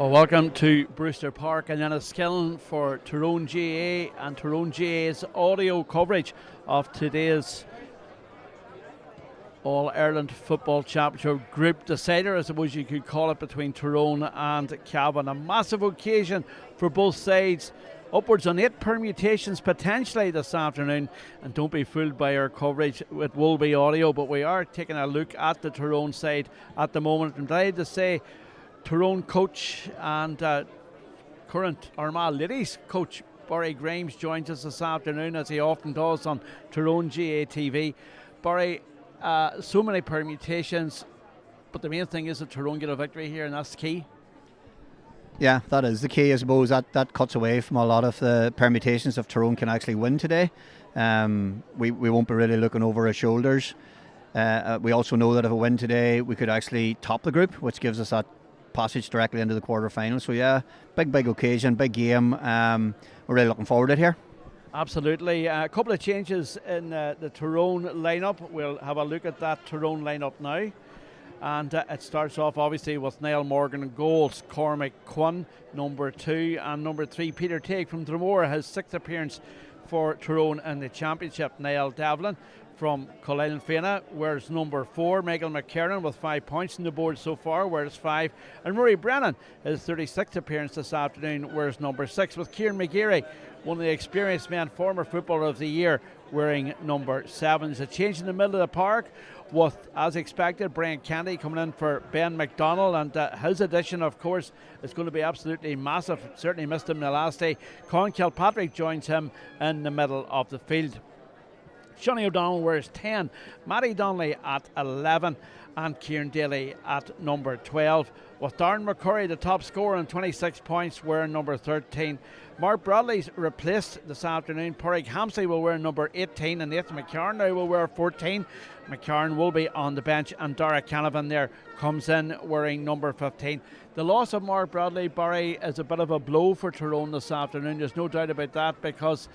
Well, welcome to Brewster Park and Enniskillen for Tyrone GAA and Tyrone GAA's audio coverage of today's All-Ireland Football Championship Group Decider, I suppose you could call it, between Tyrone and Cavan. A massive occasion for both sides. Upwards on 8 permutations potentially this afternoon, and don't be fooled by our coverage, it will be audio, but we are taking a look at the Tyrone side at the moment. I'm glad to say Tyrone coach and current Armagh Ladies coach Barry Grimes joins us this afternoon, as he often does on Tyrone GAA TV. Barry, so many permutations, but the main thing is that Tyrone get a victory here, and that's key. Yeah, that is the key. I suppose that cuts away from a lot of the permutations if Tyrone can actually win today. We won't be really looking over our shoulders. We also know that if we win today, we could actually top the group, which gives us that passage directly into the quarter-final. So yeah, big occasion, big game. We're really looking forward to it here. Absolutely. A couple of changes in the Tyrone lineup. We'll have a look at that Tyrone lineup now. And it starts off obviously with Niall Morgan in goals, Cormac Quinn number 2, and number 3 Peter Tague from Dromore, his 6th appearance for Tyrone in the championship. Niall Devlin from Cullein Fianna wears number 4. Michael McKernan with 5 points on the board so far wears 5, and Murray Brennan, his 36th appearance this afternoon, wears number 6, with Kieran McGeary, one of the experienced men, former footballer of the year, wearing number 7. There's a change in the middle of the park with, as expected, Brian Kennedy coming in for Ben McDonnell, and his addition, of course, is going to be absolutely massive. Certainly missed him the last day. Con Kilpatrick joins him in the middle of the field. Johnny O'Donnell wears 10, Matty Donnelly at 11, and Kieran Daly at number 12, with Darren McCurry, the top scorer, on 26 points, wearing number 13. Mark Bradley's replaced this afternoon. Padraig Hampsey will wear number 18, and Nathan McCarn now will wear 14. McCarn will be on the bench, and Dara Canavan there comes in wearing number 15. The loss of Mark Bradley, Barry, is a bit of a blow for Tyrone this afternoon. There's no doubt about that, because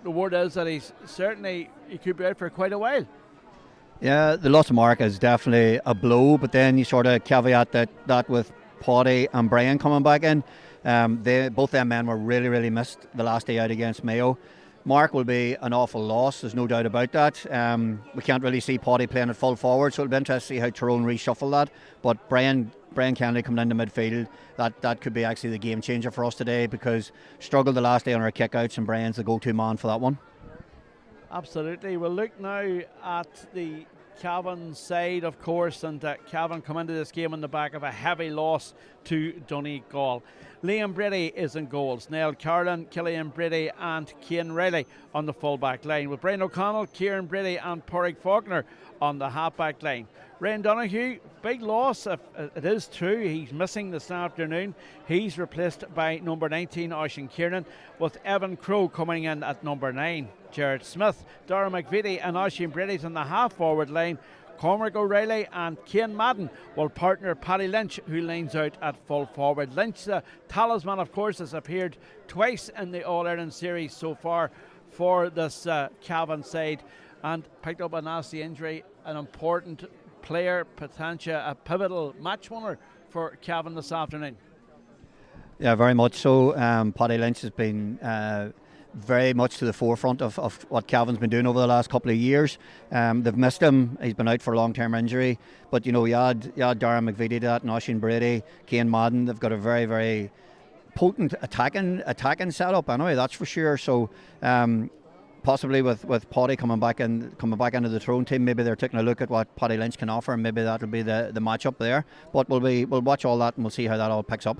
the word is that he could be out for quite a while. Yeah, the loss of Mark is definitely a blow, but then you sort of caveat that with Paddy and Brian coming back in. Both them men were really missed the last day out against Mayo. Mark will be an awful loss, there's no doubt about that. We can't really see Paddy playing at full forward, so it'll be interesting to see how Tyrone reshuffle that. But Brian Kennedy coming into midfield, that could be actually the game changer for us today, because struggled the last day on our kickouts, and Brian's the go-to man for that one. Absolutely. We'll look now at the Cavan side, of course, and Cavan come into this game on the back of a heavy loss to Donegal. Liam Brady is in goals, Niall Carlin, Killian Brady and Cian Riley on the full-back line, with Brian O'Connell, Kieran Brady and Padraig Faulkner on the half-back line. Ryan Donoghue, big loss, if it is true, he's missing this afternoon. He's replaced by number 19, Oisin Kiernan, with Evan Crowe coming in at number 9. Jared Smith, Dara McVitie and Oisin Brady's on the half-forward line. Cormac O'Reilly and Cian Madden will partner Paddy Lynch, who lines out at full forward. Lynch, the talisman, of course, has appeared twice in the All-Ireland series so far for this Cavan side, and picked up a nasty injury. An important player, potential, a pivotal match winner for Cavan this afternoon. Yeah, very much so. Paddy Lynch has been very much to the forefront of what Cavan's been doing over the last couple of years. They've missed him. He's been out for long-term injury. But, you add Dara McVitie to that, and Oisin Brady, Cian Madden. They've got a very potent attacking setup anyway, that's for sure. So possibly with Paddy coming back into the Tyrone team, maybe they're taking a look at what Paddy Lynch can offer, and maybe that'll be the match-up there. But we'll watch all that, and we'll see how that all picks up.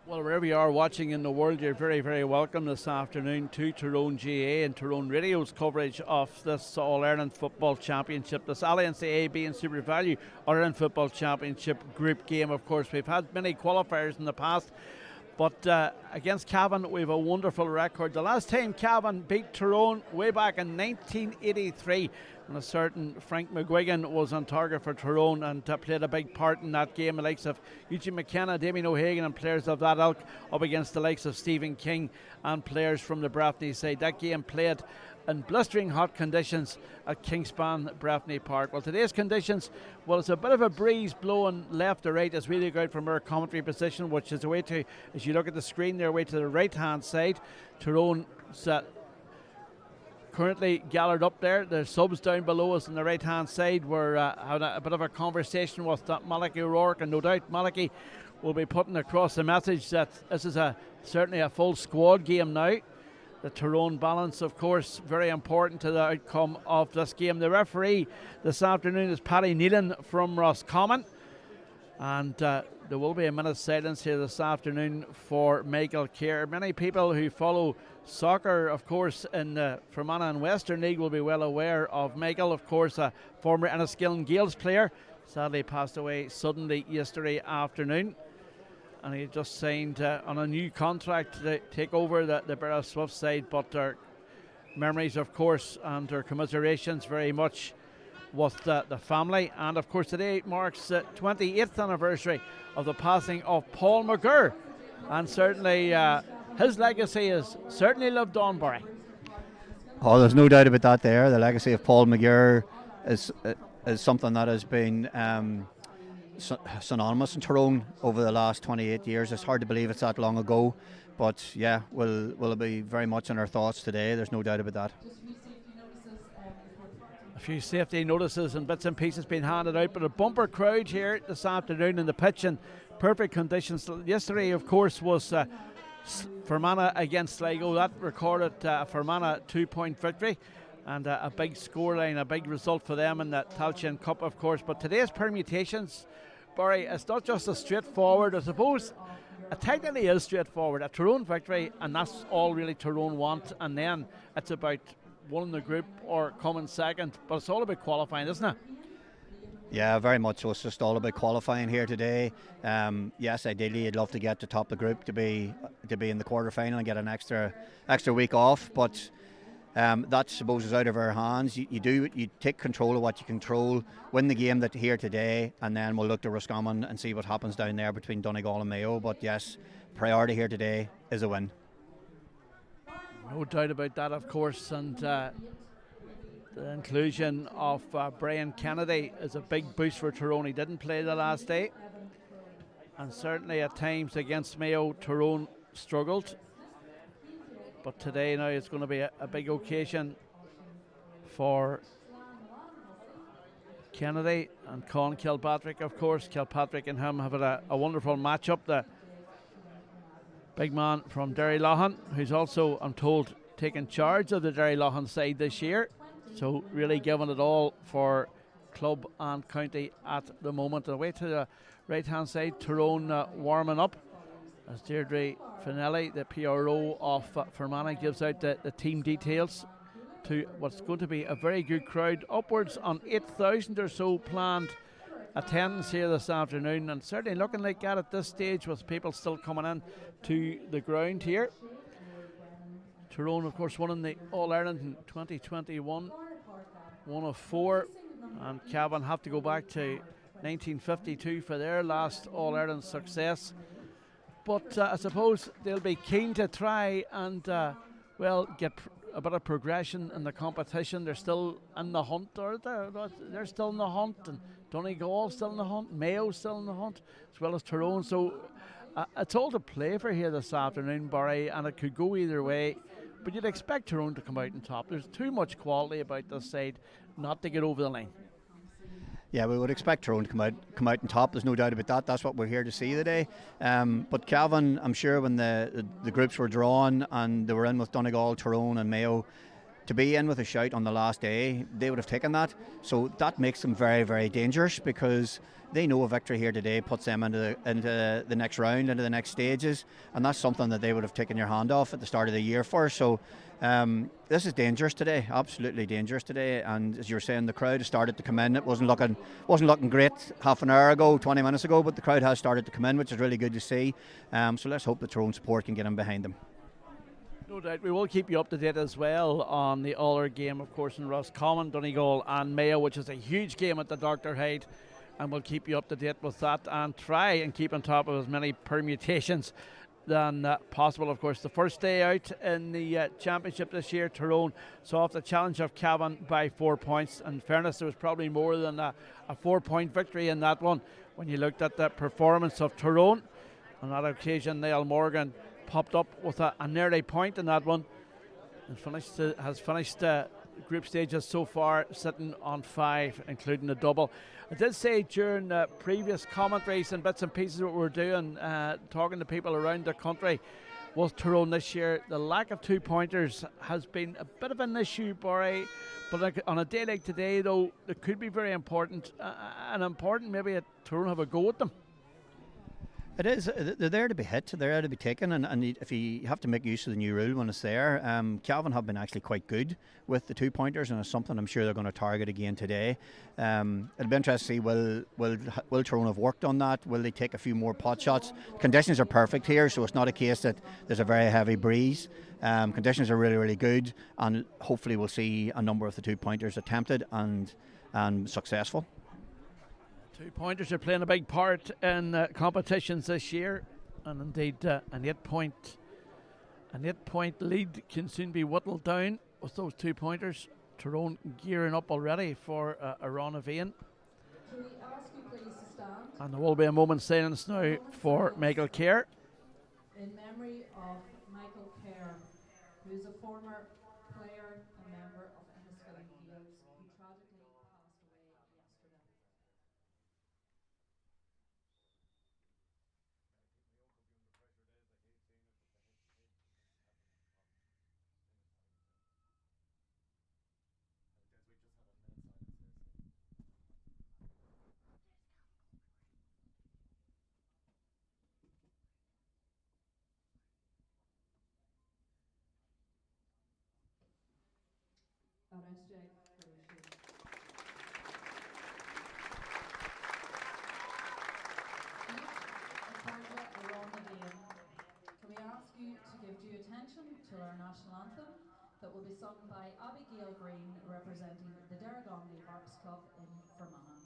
Well, wherever you are watching in the world, you're very welcome this afternoon to Tyrone GAA and Tyrone Radio's coverage of this All-Ireland Football Championship, this Alliance AB and Super Value All-Ireland Football Championship group game. Of course, we've had many qualifiers in the past, but against Cavan we have a wonderful record. The last time Cavan beat Tyrone way back in 1983, And a certain Frank McGuigan was on target for Tyrone and played a big part in that game. The likes of Eugene McKenna, Damien O'Hagan and players of that ilk up against the likes of Stephen King and players from the Breffni side. That game played in blistering hot conditions at Kingspan Breffni Park. Well, today's conditions, well, it's a bit of a breeze blowing left to right as we look out from our commentary position, which is away to, as you look at the screen there, away to the right hand side. Tyrone currently gathered up there. The subs down below us on the right hand side. We're having a bit of a conversation with Malachy O'Rourke, and no doubt Malachy will be putting across the message that this is certainly a full squad game now. The Tyrone balance, of course, very important to the outcome of this game. The referee this afternoon is Paddy Nealon from Roscommon, and there will be a minute's silence here this afternoon for Michael Kerr. Many people who follow soccer, of course, in the Fermanagh and Western League will be well aware of Michael, of course, a former Enniskillen Gales player. Sadly passed away suddenly yesterday afternoon, and he just signed on a new contract to take over the Barrow Swift side. But our memories, of course, and our commiserations very much with the family. And of course today marks the 28th anniversary of the passing of Paul McGurr, and certainly his legacy is certainly lived on, Barry. Oh, there's no doubt about that there. The legacy of Paul McGurr is something that has been synonymous in Tyrone over the last 28 years. It's hard to believe it's that long ago, but yeah, will be very much in our thoughts today. There's no doubt about that. A few safety notices and bits and pieces being handed out, but a bumper crowd here this afternoon in the pitch in perfect conditions. Yesterday, of course, was Fermanagh against Sligo. That recorded a Fermanagh 2-point victory and a big scoreline, a big result for them in the Tailteann Cup, of course. But today's permutations, Barry, it's not just a straightforward, I suppose it technically is straightforward, a Tyrone victory, and that's all really Tyrone want, and then it's about winning the group or coming second, but it's all about qualifying, isn't it? Yeah, very much so. It's just all about qualifying here today. Yes, ideally you'd love to get to top of the group to be in the quarter final and get an extra week off, but that, I suppose, is out of our hands. You take control of what you control, win the game that here today, and then we'll look to Roscommon and see what happens down there between Donegal and Mayo. But yes, priority here today is a win. No doubt about that, of course, and the inclusion of Brian Kennedy is a big boost for Tyrone. He didn't play the last day, and certainly at times against Mayo, Tyrone struggled. But today now it's going to be a big occasion for Kennedy and Con Kilpatrick, of course. Kilpatrick and him have had a wonderful matchup. The big man from Derry Loughlin, who's also, I'm told, taking charge of the Derry Loughlin side this year. So really giving it all for club and county at the moment. Away to the right hand side, Tyrone warming up as Deirdre Finelli, the PRO of Fermanagh, gives out the team details to what's going to be a very good crowd. Upwards on 8,000 or so planned attendance here this afternoon, and certainly looking like that at this stage with people still coming in to the ground here. Tyrone, of course, won in the All-Ireland in 2021, one of four, and Cavan have to go back to 1952 for their last All-Ireland success. But I suppose they'll be keen to try and, get a bit of progression in the competition. They're still in the hunt, or they're still in the hunt, and Donegal still in the hunt, Mayo still in the hunt, as well as Tyrone. So it's all to play for here this afternoon, Barry, and it could go either way. But you'd expect Tyrone to come out on top. There's too much quality about this side not to get over the line. Yeah, we would expect Tyrone to come out on top. There's no doubt about that. That's what we're here to see today. But Cavan, I'm sure when the groups were drawn and they were in with Donegal, Tyrone and Mayo, to be in with a shout on the last day, they would have taken that. So that makes them very, very dangerous, because they know a victory here today puts them into the next round, into the next stages, and that's something that they would have taken your hand off at the start of the year for. So this is dangerous today, absolutely dangerous today. And as you were saying, the crowd has started to come in. It wasn't looking great half an hour ago, 20 minutes ago, but the crowd has started to come in, which is really good to see. So let's hope the Tyrone support can get in behind them. No doubt. We will keep you up to date as well on the other game, of course, in Roscommon, Donegal and Mayo, which is a huge game at the Dr. Hyde. And we'll keep you up to date with that and try and keep on top of as many permutations than possible. Of course, the first day out in the championship this year, Tyrone saw off the challenge of Cavan by 4 points. In fairness, there was probably more than a 4-point victory in that one when you looked at the performance of Tyrone. On that occasion, Niall Morgan popped up with a nearly point in that one and has finished group stages so far sitting on 5, including the double. I did say during previous commentaries and bits and pieces what we're doing, talking to people around the country, with Tyrone this year, the lack of 2-pointers has been a bit of an issue, Barry. But like on a day like today, though, it could be very important, and important maybe at Tyrone have a go at them. It is. They're there to be hit. They're there to be taken. And if you have to make use of the new rule when it's there, Cavan have been actually quite good with the 2-pointers, and it's something I'm sure they're going to target again today. It'll be interesting to see will Tyrone have worked on that? Will they take a few more pot shots? Conditions are perfect here, so it's not a case that there's a very heavy breeze. Conditions are really, really good, and hopefully we'll see a number of the 2-pointers attempted and successful. 2-pointers are playing a big part in competitions this year, and indeed an 8-point lead can soon be whittled down with those 2-pointers. Tyrone gearing up already for a run of Ian. And there will be a moment's silence now for Michael Kerr. In memory of Michael Kerr, who is a former player and member of Enniskillen Fields, who tragically passed away yesterday. Can we ask you to give due attention to our national anthem that will be sung by Abigail Green, representing the Derrygongly Harps Club in Fermanagh.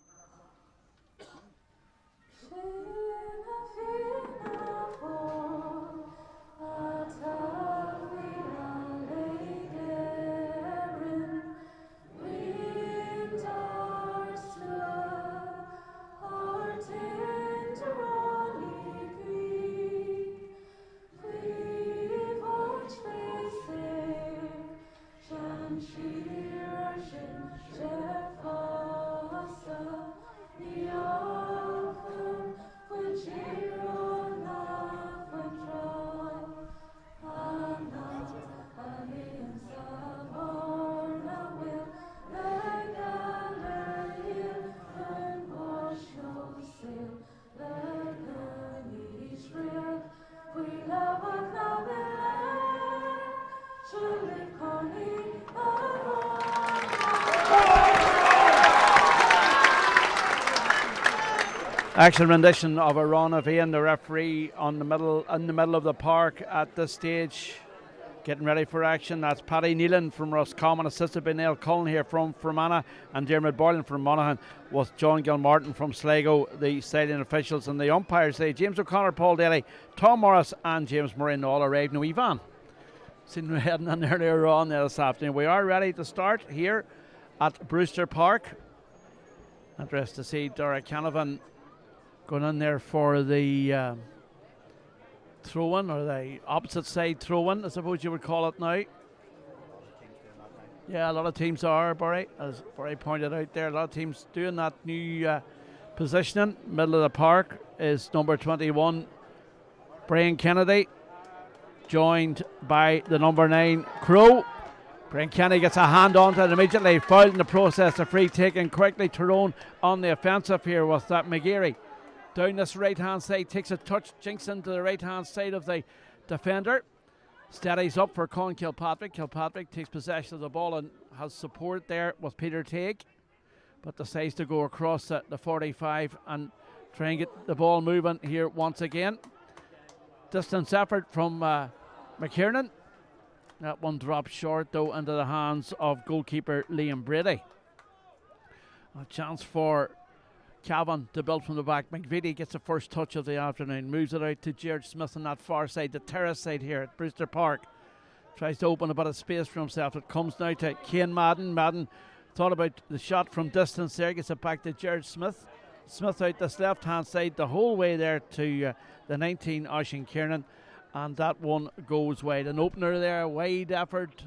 Excellent rendition of a run of Ian, the referee, in the middle of the park at this stage, getting ready for action. That's Paddy Nealon from Roscommon, assisted by Neil Cullen here from Fermanagh, and Dermot Boylan from Monaghan, with John Gilmartin from Sligo, the stadium officials, and the umpires. James O'Connor, Paul Daly, Tom Morris, and James Murray all arrived. Now, Ivan, seen we heading on earlier on there this afternoon. We are ready to start here at Brewster Park. Interested to see Dara Canavan going in there for the throw-in, or the opposite side throw-in, I suppose you would call it now. Yeah, a lot of teams are, Barry, as Barry pointed out there. A lot of teams doing that new positioning. Middle of the park is number 21, Brian Kennedy, joined by the number 9, Crow. Brian Kennedy gets a hand onto it immediately, fouled in the process. A free taken quickly. Tyrone on the offensive here with that McGeary. Down this right-hand side, takes a touch, jinks into the right-hand side of the defender. Steadies up for Con Kilpatrick. Kilpatrick takes possession of the ball and has support there with Peter Tague, but decides to go across the 45 and try and get the ball moving here once again. Distance effort from McKiernan. That one dropped short though into the hands of goalkeeper Liam Brady. A chance for Cavan to build from the back. McVitie gets the first touch of the afternoon, moves it out to Jared Smith on that far side, the terrace side here at Brewster Park. Tries to open a bit of space for himself. It comes now to Cian Madden. Madden thought about the shot from distance there, gets it back to Jared Smith. Smith out this left hand side the whole way there to the 19 Oisin Kiernan, and that one goes wide. An opener there, wide effort,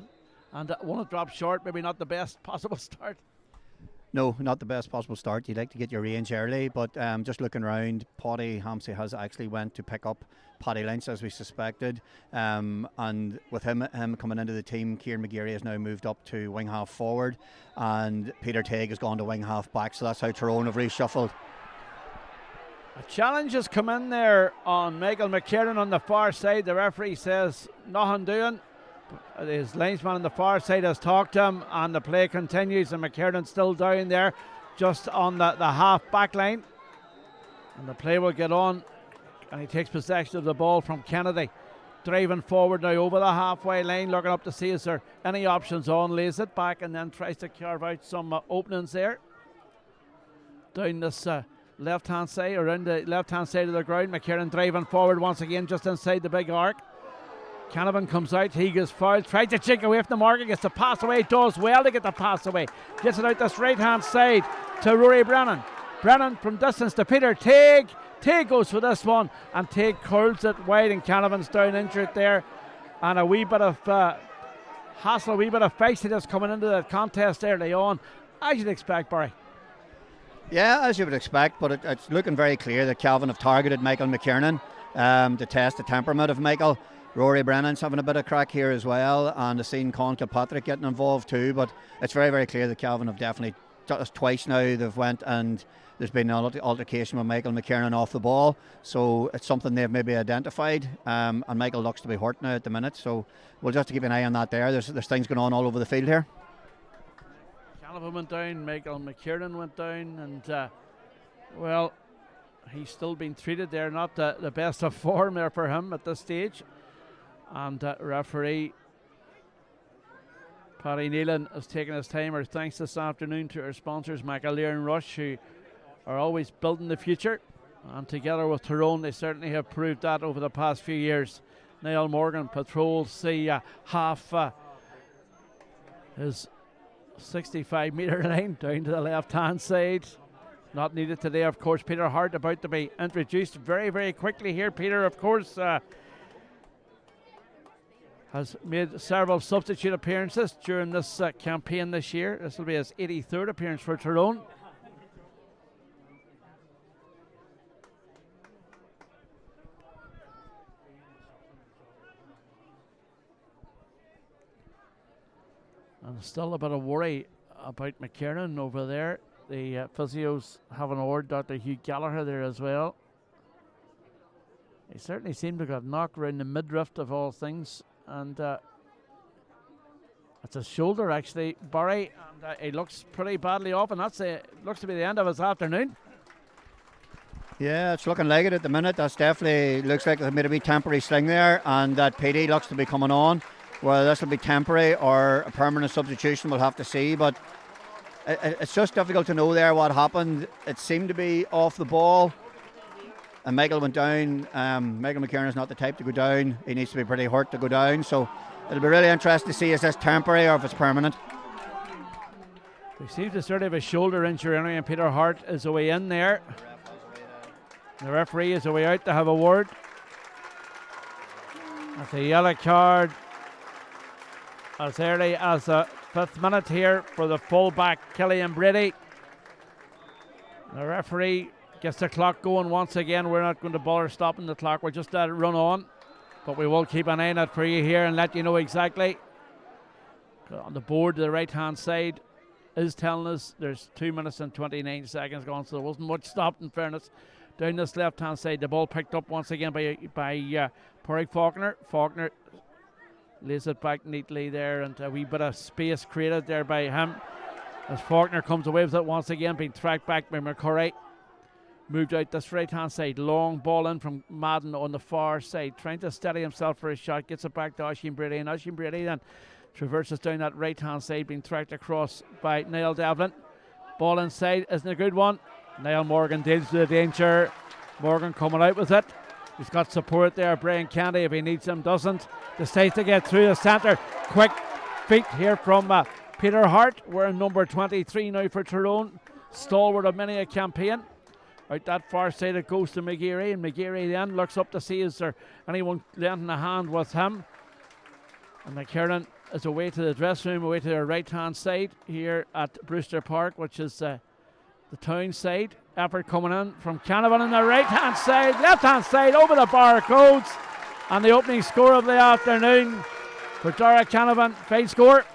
and one that dropped short. Maybe not the best possible start. No, not the best possible start. You'd like to get your range early, but just looking around, Paddy Hampsey has actually went to pick up Paddy Lynch as we suspected, and with him coming into the team, Kieran McGeary has now moved up to wing half forward, and Peter Teague has gone to wing half back, so that's how Tyrone have reshuffled. A challenge has come in there on Michael McKiernan on the far side. The referee says nothing doing. His linesman on the far side has talked to him, and the play continues, and McKiernan still down there just on the half back line, and the play will get on, and he takes possession of the ball from Kennedy, driving forward now over the halfway line, looking up to see is there any options on, lays it back and then tries to carve out some openings there down this left hand side, around the left hand side of the ground. McKiernan driving forward once again just inside the big arc. Canavan comes out, he gets fouled, tries to check away from the marker, gets the pass away, does well to get the pass away, gets it out this right hand side to Rory Brennan. Brennan from distance to Peter Teague. Teague goes for this one, and Teague curls it wide, and Canavan's down injured there, and a wee bit of hassle, a wee bit of feistiness coming into the contest early on, as you'd expect, Barry. Yeah, as you would expect, but it's looking very clear that Cavan have targeted Michael McKiernan to test the temperament of Michael. Rory Brennan's having a bit of crack here as well, and I've seen Con Kilpatrick getting involved too, but it's very, very clear that Cavan have definitely, twice now they've went and there's been an altercation with Michael McKiernan off the ball, so it's something they've maybe identified, and Michael looks to be hurt now at the minute, so we'll just keep an eye on that there. There's things going on all over the field here. Canavan went down, Michael McKiernan went down, and well, he's still being treated there, not the best of form there for him at this stage. And referee Paddy Nealon has taken his time. Our thanks this afternoon to our sponsors, McAleer and Rush, who are always building the future. And together with Tyrone, they certainly have proved that over the past few years. Niall Morgan patrols the half his 65-metre line down to the left-hand side. Not needed today, of course. Peter Hart about to be introduced very, very quickly here. Peter, of course, has made several substitute appearances during this campaign this year. This will be his 83rd appearance for Tyrone. And still a bit of worry about McKiernan over there. The physios have an award, Dr. Hugh Gallagher there as well. He certainly seemed to have knocked around the midriff of all things. And it's his shoulder actually, Barry, and he looks pretty badly off, and looks to be the end of his afternoon. Yeah, it's looking like it at the minute. That's definitely looks like there's made a wee temporary sling there, and that PD looks to be coming on. Whether this will be temporary or a permanent substitution, we'll have to see, but it's just difficult to know there what happened. It seemed to be off the ball, and Michael went down. Michael McKiernan is not the type to go down. He needs to be pretty hurt to go down, so it'll be really interesting to see is this temporary or if it's permanent. He seems to sort of have a shoulder injury anyway, and Peter Hart is away in there. The referee is away out to have a word. That's a yellow card as early as the 5th minute here for the full-back Killian Brady. The referee gets the clock going once again. We're not going to bother stopping the clock. We'll just let it run on. But we will keep an eye on it for you here and let you know exactly. On the board to the right-hand side is telling us there's 2 minutes and 29 seconds gone, so there wasn't much stopped in fairness. Down this left-hand side, the ball picked up once again by Pádraig Faulkner. Faulkner lays it back neatly there, and a wee bit of space created there by him as Faulkner comes away with it once again, being tracked back by McCurry. moved out this right hand side. Long ball in from Madden on the far side, trying to steady himself for a shot. Gets it back to Oisin Brady, and Oisin Brady then traverses down that right hand side, being tracked across by Niall Devlin. Ball inside isn't a good one. Niall Morgan deals with the danger. Morgan coming out with it. He's got support there. Brian Candy, if he needs him, doesn't. Decides to get through the centre. Quick feet here from Peter Hart. We're in number 23 now for Tyrone. Stalwart of many a campaign. Out that far side it goes to McGeary, and McGeary then looks up to see is there anyone lending a hand with him. And McKiernan is away to the dressing room, away to the right hand side here at Brewster Park, which is the town side. Effort coming in from Cavan on the right hand side, left hand side, over the bar it goes. And the opening score of the afternoon for Dara Cavan, fine score.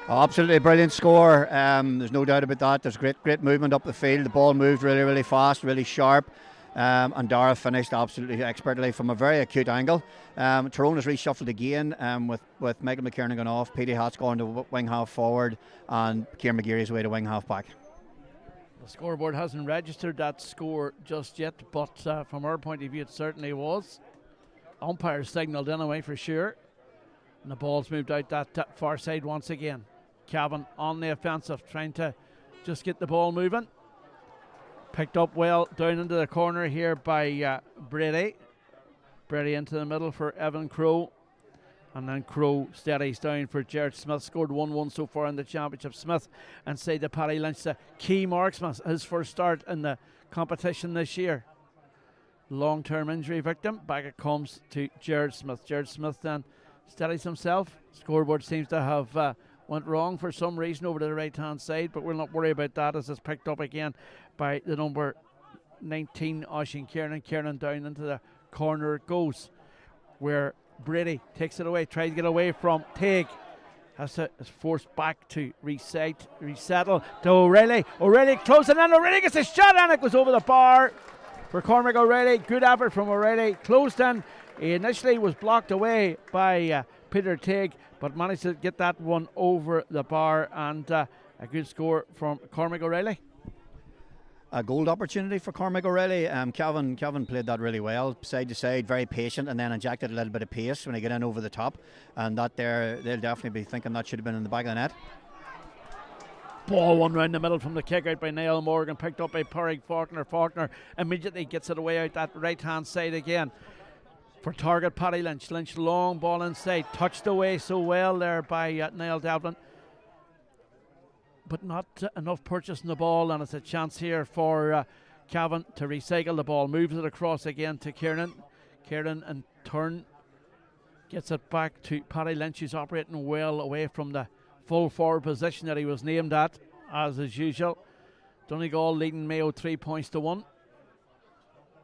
Oh, absolutely brilliant score. There's no doubt about that. There's great movement up the field. The ball moved really fast, really sharp. And Dara finished absolutely expertly from a very acute angle. Tyrone has reshuffled again with Michael McKiernan going off. Petey Hatt's gone to wing half forward, and Kieran McGeary's away to wing half back. The scoreboard hasn't registered that score just yet, but from our point of view it certainly was. Umpire signalled anyway for sure. And the ball's moved out that far side once again. Cavan on the offensive, trying to just get the ball moving. Picked up well down into the corner here by Brady. Brady into the middle for Evan Crowe. And then Crowe steadies down for Jared Smith. Scored 1-1 so far in the championship. Smith inside the Paddy Lynch, the key marksman, his first start in the competition this year. Long-term injury victim. Back it comes to Jared Smith. Jared Smith then steadies himself. Scoreboard seems to have went wrong for some reason over to the right hand side, but we'll not worry about that as it's picked up again by the number 19 Oisin Kiernan. Kiernan down into the corner it goes, where Brady takes it away, tries to get away from Teague. Is forced back to resettle to O'Reilly. O'Reilly closing in. O'Reilly gets a shot and it goes over the bar for Cormac O'Reilly. Good effort from O'Reilly. Closed in. He initially was blocked away by Peter Teague, but managed to get that one over the bar, and a good score from Cormac O'Reilly. A goal opportunity for Cormac O'Reilly. Cavan played that really well, side to side, very patient, and then injected a little bit of pace when he got in over the top, and that there, they'll definitely be thinking that should have been in the back of the net. Ball one round the middle from the kick out by Niall Morgan, picked up by Pádraig Faulkner. Faulkner immediately gets it away out that right hand side again for target Paddy Lynch. Lynch long ball inside, touched away so well there by Niall Devlin, but not enough purchasing the ball, and it's a chance here for Cavan to recycle the ball. Moves it across again to Kieran. Kieran in turn gets it back to Paddy Lynch, who's operating well away from the full forward position that he was named at, as is usual. Donegal leading Mayo 3-1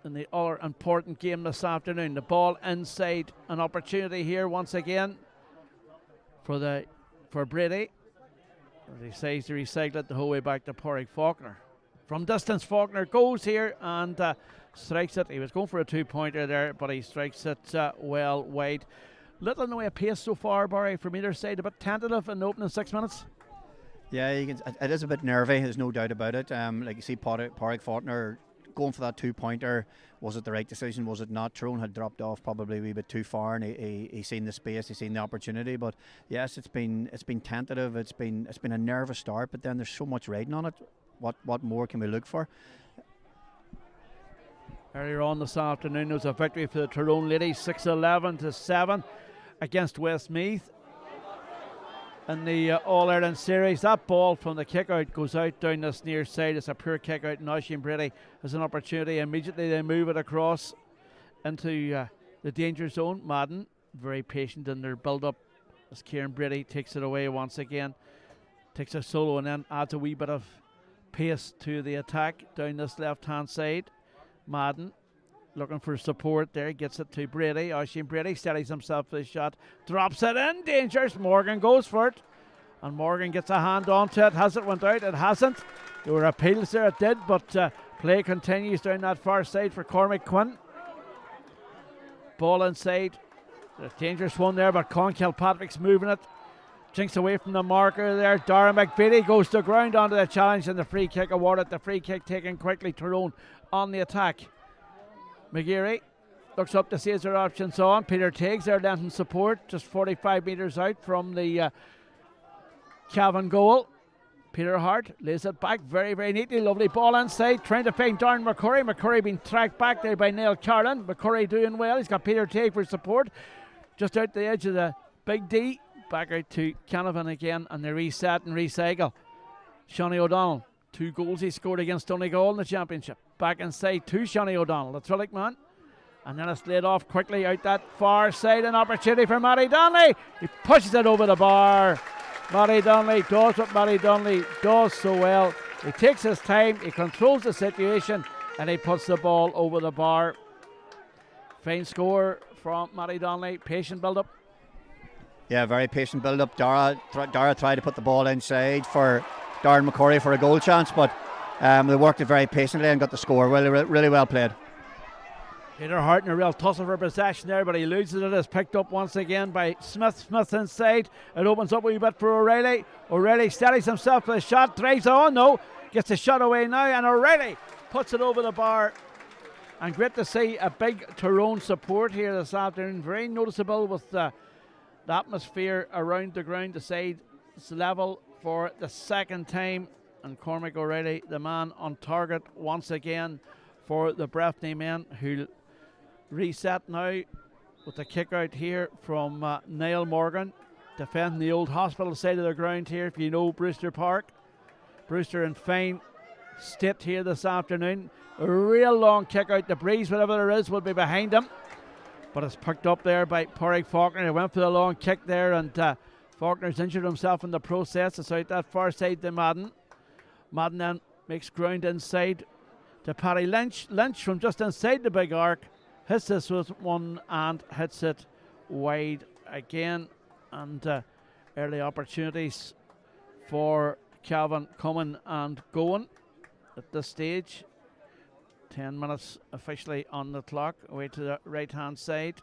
in the other important game this afternoon. The ball inside, an opportunity here once again for Brady. As he says to recycle it the whole way back to Pádraig Faulkner. From distance, Faulkner goes here and strikes it. He was going for a 2-pointer there, but he strikes it well wide. Little in the way of pace so far, Barry, from either side. A bit tentative in the opening 6 minutes. Yeah, it is a bit nervy, there's no doubt about it. Like you see Pádraig Faulkner going for that 2-pointer. Was it the right decision? Was it not? Tyrone had dropped off probably a wee bit too far, and he's seen the space, he's seen the opportunity. But yes, it's been tentative. It's been a nervous start, but then there's so much riding on it. What more can we look for? Earlier on this afternoon, there was a victory for the Tyrone ladies, 6-11-7 against Westmeath in the All-Ireland Series. That ball from the kick-out goes out down this near side. It's a pure kick-out, and Oisin Brady has an opportunity. Immediately they move it across into the danger zone. Madden, very patient in their build-up as Kieran Brady takes it away once again. Takes a solo and then adds a wee bit of pace to the attack down this left-hand side. Madden looking for support there, gets it to Brady. Oisin Brady steadies himself for the shot, drops it in, dangerous. Morgan goes for it, and Morgan gets a hand onto it. Has it went out? It hasn't. There were appeals there, it did, but play continues down that far side for Cormac Quinn. Ball inside, a dangerous one there, but Con Kilpatrick's moving it. Jinks away from the marker there. Dara McVitie goes to ground onto the challenge, and the free kick awarded. The free kick taken quickly. Tyrone on the attack. McGeary looks up to see his options on. Peter Tiggs there lending support, just 45 metres out from the Cavan goal. Peter Hart lays it back very, very neatly. Lovely ball inside, trying to find Darren McCurry. McCurry being tracked back there by Neil Carlin. McCurry doing well. He's got Peter Tiggs for support. Just out the edge of the big D. Back out to Cavan again, and they reset and recycle. Shawnee O'Donnell, 2 goals he scored against Donegal in the championship. Back inside to Shawnee O'Donnell, the Thrillic man. And then it's laid off quickly out that far side. An opportunity for Matty Donnelly. He pushes it over the bar. Matty Donnelly does what Matty Donnelly does so well. He takes his time, he controls the situation, and he puts the ball over the bar. Fine score from Matty Donnelly. Patient build-up. Yeah, very patient build-up. Dara tried to put the ball inside for Darren McCurry for a goal chance, but they worked it very patiently and got the score. Really well played. Peter Hart in a real tussle for possession there, but he loses it. It's picked up once again by Smith. Smith inside. It opens up a wee bit for O'Reilly. O'Reilly steadies himself for the shot. Drives on, no. Gets the shot away now, and O'Reilly puts it over the bar. And great to see a big Tyrone support here this afternoon. Very noticeable with the atmosphere around the ground. The side is level for the second time, and Cormac O'Reilly, the man on target once again for the Breffni men, who reset now with the kick out here from Niall Morgan, defending the old hospital side of the ground here. If you know Brewster Park, Brewster in fine state here this afternoon. A real long kick out. The breeze, whatever there is, will be behind him. But it's picked up there by Pádraig Faulkner. He went for the long kick there, and Faulkner's injured himself in the process. It's out that far side to Madden. Madden then makes ground inside to Paddy Lynch. Lynch from just inside the big arc hits this with one and hits it wide again. And early opportunities for Cavan coming and going at this stage. 10 minutes officially on the clock, away to the right hand side.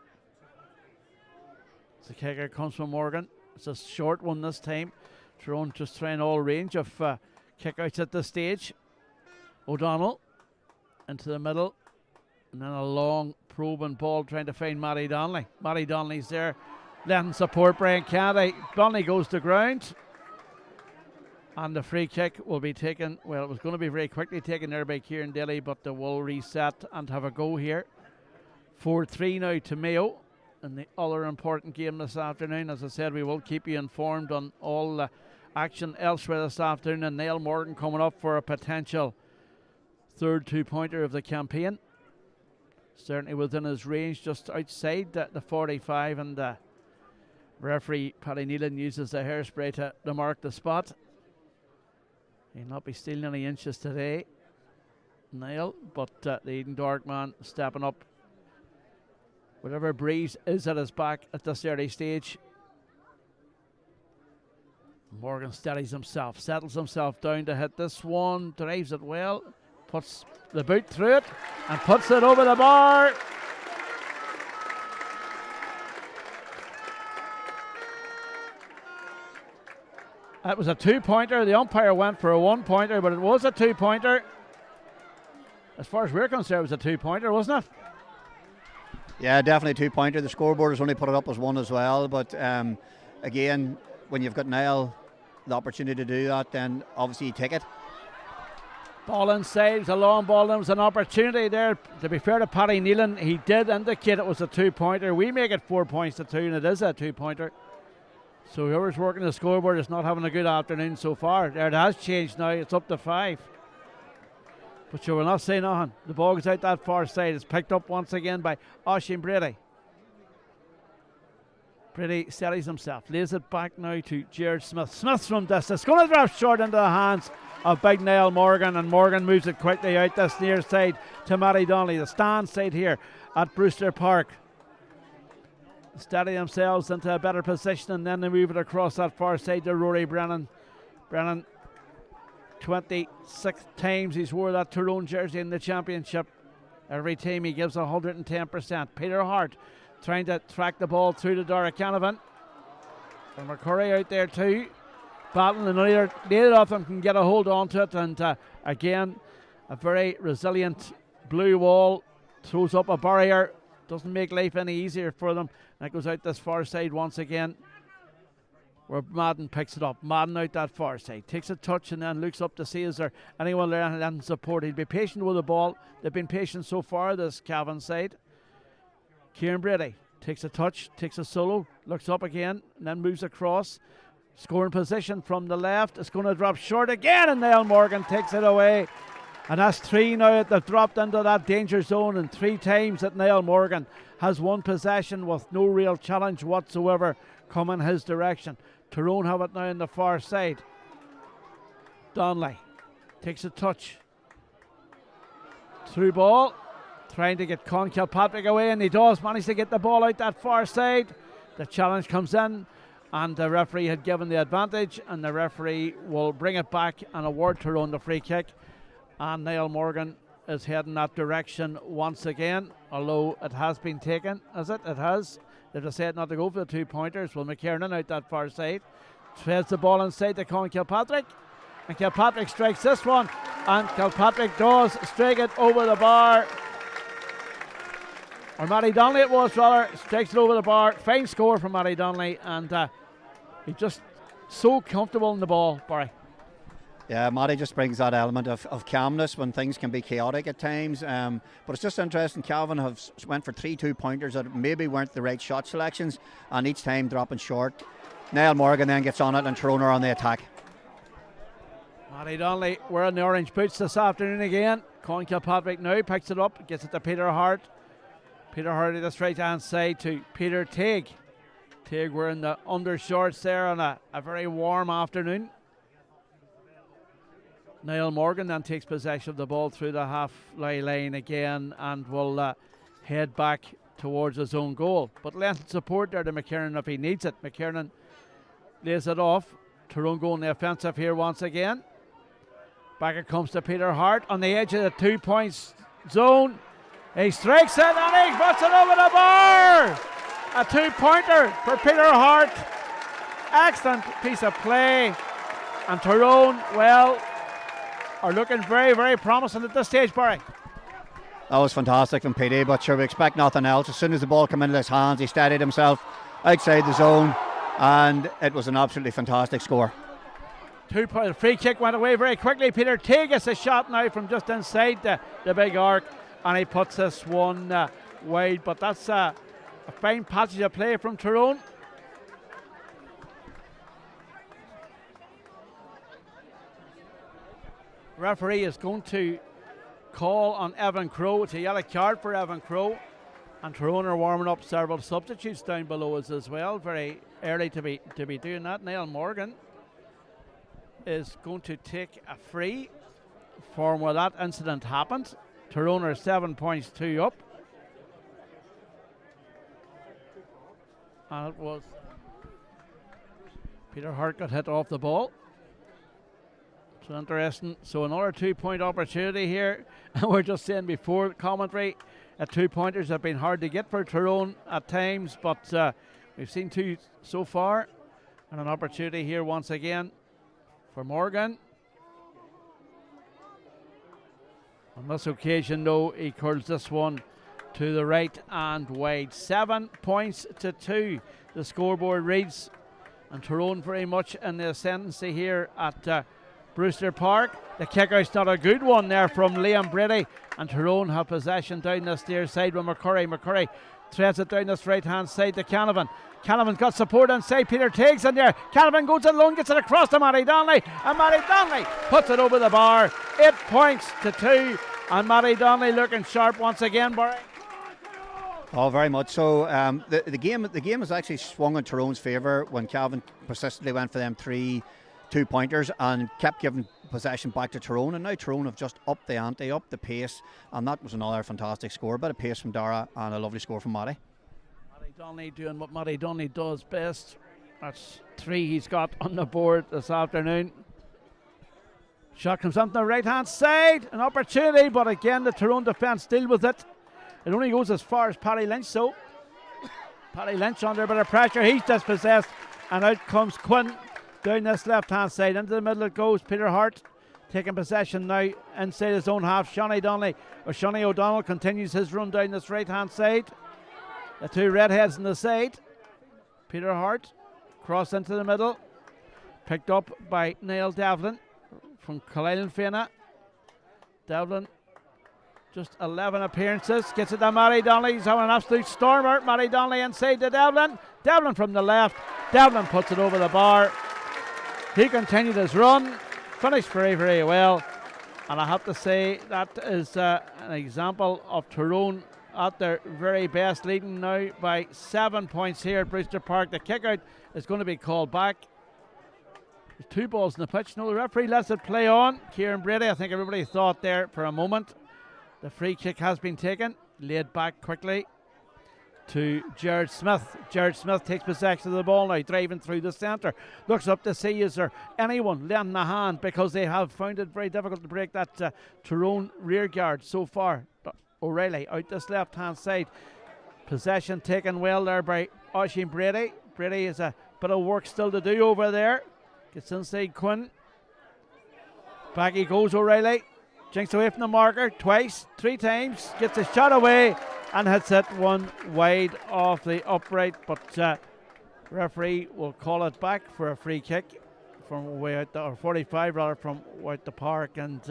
The kicker comes from Morgan. It's a short one this time. Tyrone just trying all range of kickouts at this stage. O'Donnell into the middle, and then a long probing ball trying to find Matty Donnelly. Matty Donnelly's there, letting support Brian Kennedy. Donnelly goes to ground, and the free kick will be taken. Well, it was going to be very quickly taken there by Kieran Daly, but they will reset and have a go here. 4-3 now to Mayo in the other important game this afternoon. As I said, we will keep you informed on all action elsewhere this afternoon. And Niall Morgan coming up for a potential third 2-pointer of the campaign. Certainly within his range, just outside the 45, and referee Paddy Nealon uses the hairspray to mark the spot. He'll not be stealing any inches today, Niall, but the Eden Dark man stepping up. Whatever breeze is at his back at this early stage. Morgan steadies himself, settles himself down to hit this one, drives it well, puts the boot through it, and puts it over the bar. That was a 2-pointer. The umpire went for a 1-pointer, but it was a 2-pointer. As far as we're concerned, it was a 2-pointer, wasn't it? Yeah, definitely 2-pointer. The scoreboard has only put it up as one as well. But again, when you've got Niall the opportunity to do that, then obviously you take it. Ball inside, it's a long ball. There was an opportunity there. To be fair to Paddy Nealon, he did indicate it was a 2-pointer. We make it 4 points to 2, and it is a 2-pointer. So whoever's working the scoreboard is not having a good afternoon so far. There, it has changed now. It's up to 5. But you will not say nothing. The ball goes out that far side. It's picked up once again by Oisin Brady. Brady steadies himself. Lays it back now to Jared Smith. Smith's from distance. Going to drop short into the hands of big Niall Morgan. And Morgan moves it quickly out this near side to Matty Donnelly. The stand side here at Brewster Park. Steady themselves into a better position, and then they move it across that far side to Rory Brennan. Brennan, 26 times he's wore that Tyrone jersey in the championship. Every time he gives 110%. Peter Hart trying to track the ball through to Dara Canavan. And McCurry out there too, battling, and neither of them can get a hold onto it. And again, a very resilient blue wall throws up a barrier, doesn't make life any easier for them. And it goes out this far side once again, where Madden picks it up. Madden out that far side, takes a touch and then looks up to see is there anyone there and support. He'll be patient with the ball. They've been patient so far, this Cavan side. Kieran Brady takes a touch, takes a solo, looks up again, and then moves across. Scoring position from the left. It's going to drop short again, and Niall Morgan takes it away. And that's 3 now that they've dropped into that danger zone, and 3 times that Niall Morgan has won possession with no real challenge whatsoever coming his direction. Tyrone have it now on the far side. Donnelly takes a touch. Through ball. Trying to get Con Kilpatrick away, and he does manage to get the ball out that far side. The challenge comes in, and the referee had given the advantage, and the referee will bring it back and award Tyrone the free kick. And Niall Morgan is heading that direction once again, although it has been taken, is it? It has. They've decided not to go for the 2-pointers. Well, McKiernan out that far side. Threads the ball inside to Con Kilpatrick. And Kilpatrick strikes this one. And Kilpatrick does strike it over the bar. Or Matty Donnelly it was, rather. Strikes it over the bar. Fine score from Matty Donnelly. And he's just so comfortable in the ball, Barry. Yeah, Matty just brings that element of calmness when things can be chaotic at times. But it's just interesting, Cavan have went for 3 2-pointers that maybe weren't the right shot selections, and each time dropping short. Niall Morgan then gets on it, and Tyrone are on the attack. Matty Donnelly wearing the orange boots this afternoon again. Con Kilpatrick now picks it up, gets it to Peter Hart. Peter Hart at this right hand side to Peter Teague. Teague wearing the undershorts there on a very warm afternoon. Niall Morgan then takes possession of the ball through the half-line line again and will head back towards his own goal. But length support there to McKiernan if he needs it. McKiernan lays it off. Tyrone going the offensive here once again. Back it comes to Peter Hart on the edge of the 2-point zone. He strikes it and he puts it over the bar. A 2-pointer for Peter Hart. Excellent piece of play. And Tyrone, well, are looking very, very promising at this stage, Barry. That was fantastic from PD, but sure, we expect nothing else. As soon as the ball came into his hands, he steadied himself outside the zone, and it was an absolutely fantastic score. 2-point free kick went away very quickly. Peter Teague gets a shot now from just inside the big arc, and he puts this one wide. But that's a fine passage of play from Tyrone. Referee is going to call on Evan Crow. It's a yellow card for Evan Crow. And Tyrone are warming up several substitutes down below us as well. Very early to be doing that. Niall Morgan is going to take a free from where that incident happened. Tyrone are 7 points 2 up. And it was Peter Hart got hit off the ball. So interesting. So another 2-point opportunity here. And we're just saying before commentary, 2-pointers have been hard to get for Tyrone at times, but we've seen 2 so far. And an opportunity here once again for Morgan. On this occasion, though, he curls this one to the right and wide. 7 points to 2. The scoreboard reads. And Tyrone very much in the ascendancy here at Brewster Park. The kick out's not a good one there from Liam Brady, and Tyrone have possession down this near side with McCurry. McCurry threads it down this right hand side to Canavan. Canavan's got support inside. Peter Teague's in there. Canavan goes it alone, gets it across to Matty Donnelly, and Matty Donnelly puts it over the bar. 8 points to 2, and Matty Donnelly looking sharp once again, Barry. Oh, very much so. The game has actually swung in Tyrone's favour when Cavan persistently went for them 3 2-pointers and kept giving possession back to Tyrone, and now Tyrone have just upped the ante, upped the pace, and that was another fantastic score. A bit of pace from Dara and a lovely score from Matty. Matty Donnelly doing what Matty Donnelly does best. That's 3 he's got on the board this afternoon. Shot comes on the right hand side, an opportunity, but again the Tyrone defence deal with it. It only goes as far as Paddy Lynch, so Paddy Lynch under a bit of pressure, he's dispossessed. and out comes Quinn down this left-hand side. Into the middle it goes. Peter Hart taking possession now inside his own half. Shawnee O'Donnell continues his run down this right-hand side. The two redheads on the side. Peter Hart cross into the middle. Picked up by Niall Devlin from Kyle Fena. Devlin, just 11 appearances. Gets it to Matty Donnelly. He's having an absolute stormer. Matty Donnelly inside to Devlin. Devlin from the left. Devlin puts it over the bar. He continued his run. Finished very, very well. And I have to say that is an example of Tyrone at their very best, leading now by 7 points here at Brewster Park. The kick out is going to be called back. There's 2 balls in the pitch. No, the referee lets it play on. Kieran Brady, I think everybody thought there for a moment. The free kick has been taken, laid back quickly to Jared Smith. Jared Smith takes possession of the ball now, driving through the centre. Looks up to see is there anyone lending a hand, because they have found it very difficult to break that Tyrone rear guard so far. O'Reilly out this left hand side. Possession taken well there by Oisin Brady. Brady has a bit of work still to do over there. Gets inside Quinn. Back he goes, O'Reilly. Jinks away from the marker twice, 3 times. Gets a shot away and hits it one wide off the upright. But referee will call it back for a free kick from way out, or 45 rather, from out the park. And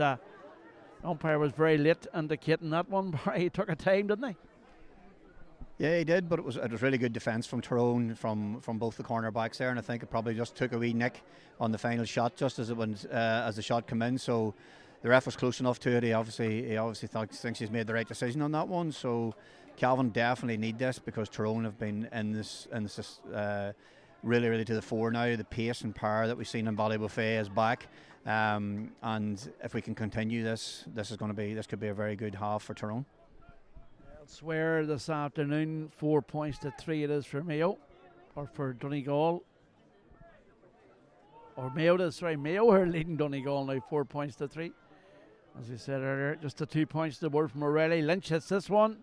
umpire was very late indicating that one. He took a time, didn't he? Yeah, he did, but it was really good defence from Tyrone from both the cornerbacks there, and I think it probably just took a wee nick on the final shot just as it went as the shot came in. So the ref was close enough to it. He obviously thinks he's made the right decision on that one. So Cavan definitely need this, because Tyrone have been in this really, really to the fore now. The pace and power that we've seen in Ballybuffet is back, and if we can continue this could be a very good half for Tyrone. Elsewhere this afternoon, 4 points to 3 it is for Mayo, or for Donegal. Or Mayo are leading Donegal now, 4 points to 3. As we said earlier, just the 2 points to the board from O'Reilly. Lynch hits this one,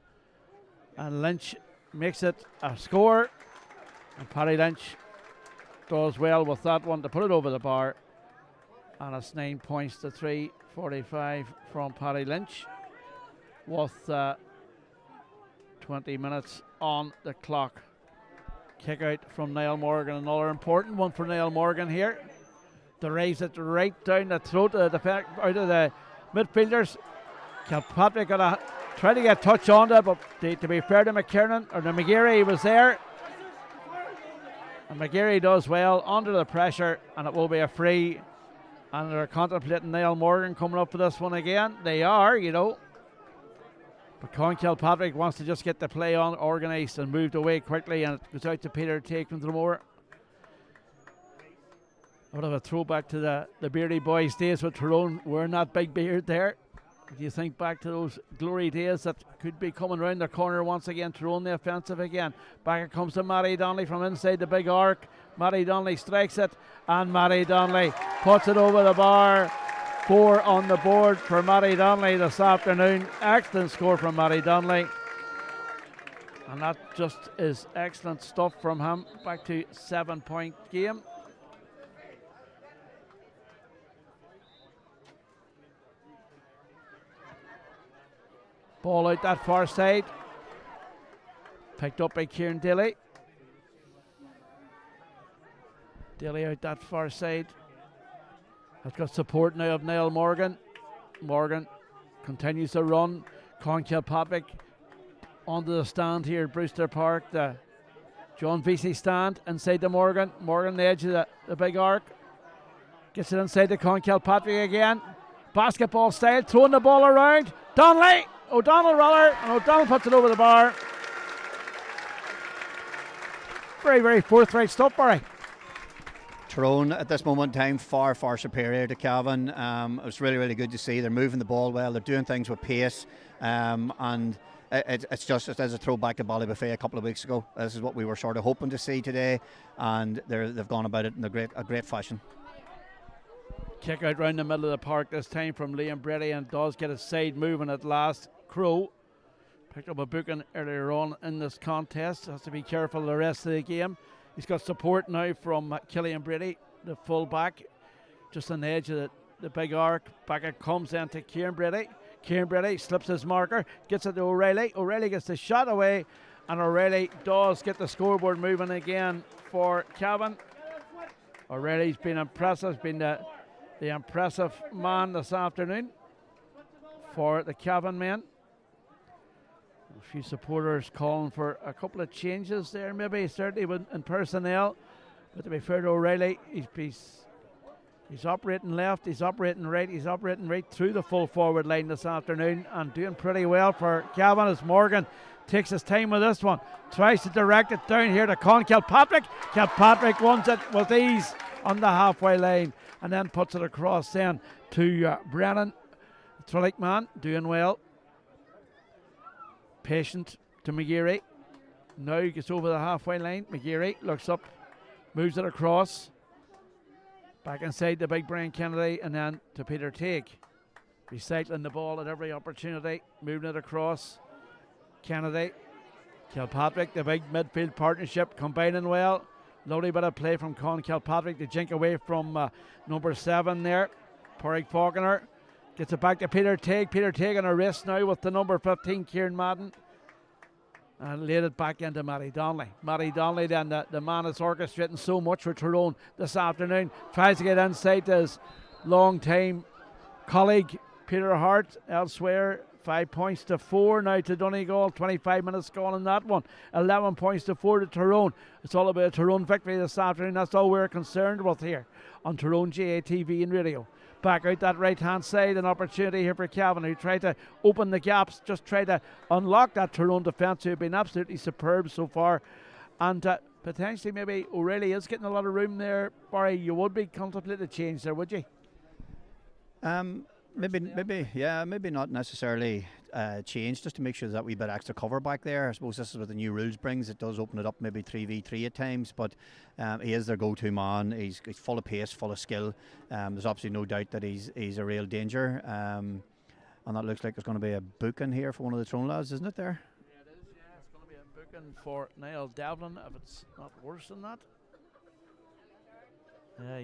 and Lynch makes it a score. And Paddy Lynch does well with that one to put it over the bar. And it's 9 points to 3, 45 from Paddy Lynch, with 20 minutes on the clock. Kick out from Niall Morgan, another important one for Niall Morgan here. To raise it right down the throat of out of the midfielders. Kilpatrick got to try to get touch on it, but to be fair to McKiernan, or to McGeary, he was there. And McGeary does well under the pressure, and it will be a free. And they're contemplating Niall Morgan coming up for this one again. They are, But Con Kilpatrick wants to just get the play on organised and moved away quickly, and it goes out to Peter Take from Dromore. A bit of a throwback to the Beardy Boys days with Tyrone wearing that big beard there. If you think back to those glory days that could be coming round the corner once again, Tyrone the offensive again. Back it comes to Matty Donnelly from inside the big arc. Matty Donnelly strikes it, and Matty Donnelly puts it over the bar. 4 on the board for Matty Donnelly this afternoon. Excellent score from Matty Donnelly. And that just is excellent stuff from him. Back to 7-point game. Ball out that far side. Picked up by Kieran Daly. Daly out that far side. Has got support now of Niall Morgan. Morgan continues to run. Con Kilpatrick onto the stand here at Brewster Park. The John Vesey stand inside the Morgan. Morgan the edge of the big arc. Gets it inside to Con Kilpatrick again. Basketball style, throwing the ball around. O'Donnell rather, and O'Donnell puts it over the bar. Very, very forthright stuff, Barry. Tyrone at this moment in time far superior to Cavan. It was really, really good to see. They're moving the ball well, they're doing things with pace, and it's as a throwback to Ballybuffet a couple of weeks ago. This is what we were sort of hoping to see today, and they've gone about it in a great fashion. Kick out round the middle of the park this time from Liam Brady, and does get a side moving at last. Crow picked up a booking earlier on in this contest. Has to be careful the rest of the game. He's got support now from Killian Brady, the full back, just on the edge of the big arc. Back it comes into Kieran Brady. Kieran Brady slips his marker, gets it to O'Reilly. O'Reilly gets the shot away, and O'Reilly does get the scoreboard moving again for Cavan. O'Reilly's been impressive, been the impressive man this afternoon for the Cavan men. A few supporters calling for a couple of changes there, maybe, certainly in personnel. But to be fair to O'Reilly, he's operating left, he's operating right through the full forward line this afternoon, and doing pretty well for Cavan as Morgan takes his time with this one. Tries to direct it down here to Con Kilpatrick. Kilpatrick wins it with ease on the halfway line, and then puts it across then to Brennan. Trillick man doing well. Patient to McGeary. Now gets over the halfway line. McGeary looks up, moves it across. Back inside the big Brian Kennedy, and then to Peter Teague. Recycling the ball at every opportunity, moving it across. Kennedy, Kilpatrick, the big midfield partnership combining well. Lovely bit of play from Con Kilpatrick to jink away from number 7 there. Porrick Faulkner gets it back to Peter Teague. Peter Teague on a race now with the number 15, Kieran Madden. And laid it back into Matty Donnelly. Matty Donnelly then, the man that's orchestrating so much for Tyrone this afternoon. Tries to get inside to his long-time colleague, Peter Hart, elsewhere. 5 points to 4 now to Donegal. 25 minutes gone in that one. 11 points to 4 to Tyrone. It's all about a Tyrone victory this afternoon. That's all we're concerned with here on Tyrone GATV and radio. Back out that right-hand side, an opportunity here for Cavan, who tried to open the gaps, just tried to unlock that Tyrone defence, who have been absolutely superb so far. And potentially maybe O'Reilly is getting a lot of room there. Barry, you would be contemplating a change there, would you? Maybe not necessarily change, just to make sure that we bit extra cover back there. I suppose this is what the new rules brings. It does open it up maybe 3v3 at times, but he is their go-to man. He's full of pace, full of skill. There's absolutely no doubt that he's a real danger. And that looks like there's going to be a booking here for one of the Tyrone lads, isn't it there? Yeah, it is. Yeah, it's going to be a booking for Niall Devlin, if it's not worse than that.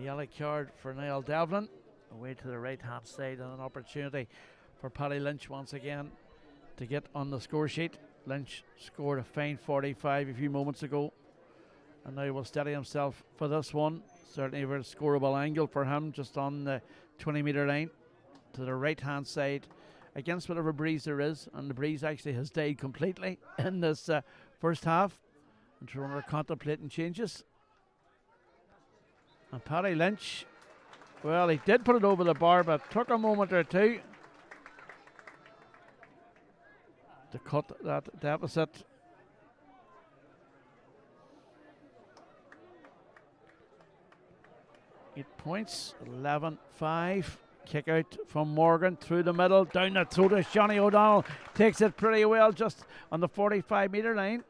Yellow card for Niall Devlin. Away to the right hand side, and an opportunity for Paddy Lynch once again to get on the score sheet. Lynch scored a fine 45 a few moments ago, and now will steady himself for this one. Certainly a very scoreable angle for him, just on the 20-metre line to the right hand side against whatever breeze there is, and the breeze actually has died completely in this first half, and Tyrone are contemplating changes. And Paddy Lynch, well, he did put it over the bar, but took a moment or two to cut that deficit. Eight points, 11-5. Kick out from Morgan through the middle, down the throat of Johnny O'Donnell. Takes it pretty well just on the 45-metre line.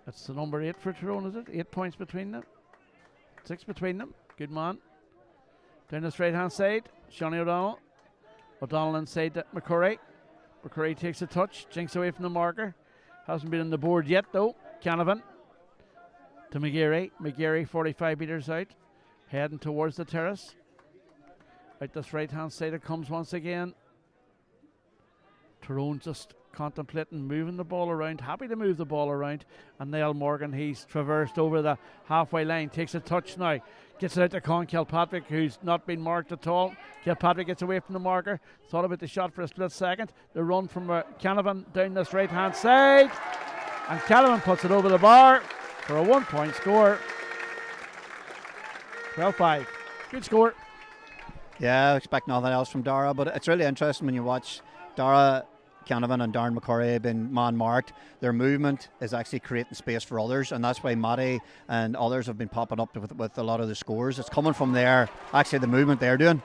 That's the number 8 for Tyrone, is it? 8 points between them. 6 between them. Good man. Down this right-hand side, Johnny O'Donnell. O'Donnell inside to McCurry. McCurry takes a touch, jinks away from the marker. Hasn't been on the board yet, though. Cavan to McGeary. McGeary 45 metres out, heading towards the terrace. Out this right-hand side it comes once again. Tyrone just contemplating moving the ball around, happy to move the ball around, and Niall Morgan, he's traversed over the halfway line, takes a touch now, gets it out to Con Kilpatrick, who's not been marked at all. Kilpatrick gets away from the marker, thought about the shot for a split second, the run from Cavan down this right hand side, and Cavan puts it over the bar for a 1 point score. 12-5, good score. Yeah, I expect nothing else from Dara, but it's really interesting when you watch Dara, Cavan and Darren McCurry have been man-marked. Their movement is actually creating space for others, and that's why Matty and others have been popping up with a lot of the scores. It's coming from there, actually the movement they're doing.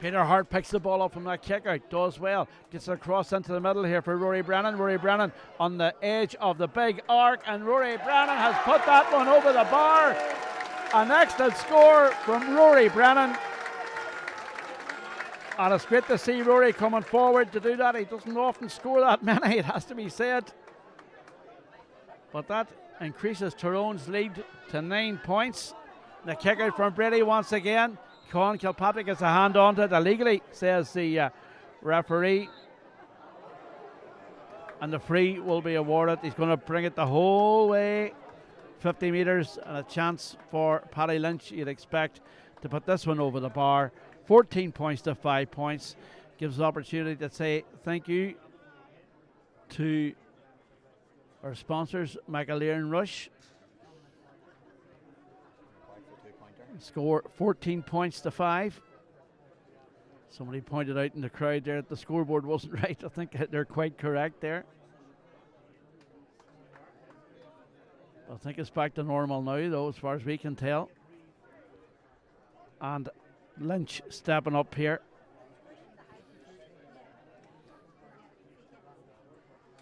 Peter Hart picks the ball up from that kick out, does well, gets it across into the middle here for Rory Brennan. Rory Brennan on the edge of the big arc, and Rory Brennan has put that one over the bar. An excellent score from Rory Brennan. And it's great to see Rory coming forward to do that. He doesn't often score that many, it has to be said. But that increases Tyrone's lead to 9 points. The kick out from Brady once again. Colin Kilpatrick gets a hand on it illegally, says the referee. And the free will be awarded. He's going to bring it the whole way, 50 metres, and a chance for Paddy Lynch, you'd expect, to put this one over the bar. 14 points to 5 points. Gives the opportunity to say thank you to our sponsors, McAleer Rush. Score 14 points to 5. Somebody pointed out in the crowd there that the scoreboard wasn't right. I think they're quite correct there. I think it's back to normal now, though, as far as we can tell. And Lynch stepping up here.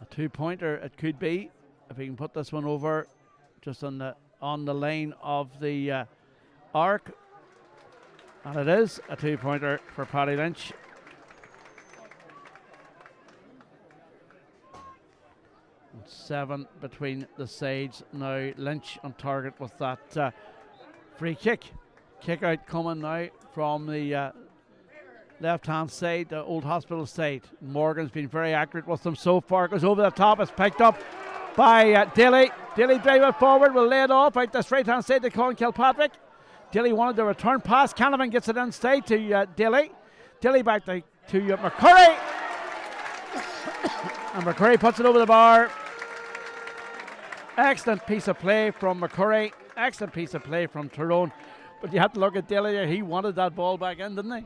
A 2-pointer it could be if he can put this one over just on the line of the arc. And it is a 2-pointer for Paddy Lynch. And 7 between the sides now. Lynch on target with that free kick. Kick out coming now from the left hand side, the Old Hospital side. Morgan's been very accurate with them so far. Goes over the top, it's picked up by Dilly. Dilly drive it forward, will lay it off out this right hand side to Colin Kilpatrick. Dilly wanted the return pass. Cavan gets it inside to Dilly. Dilly back to McCurry. And McCurry puts it over the bar. Excellent piece of play from McCurry. Excellent piece of play from Tyrone. But you have to look at Dilly there. He wanted that ball back in, didn't he?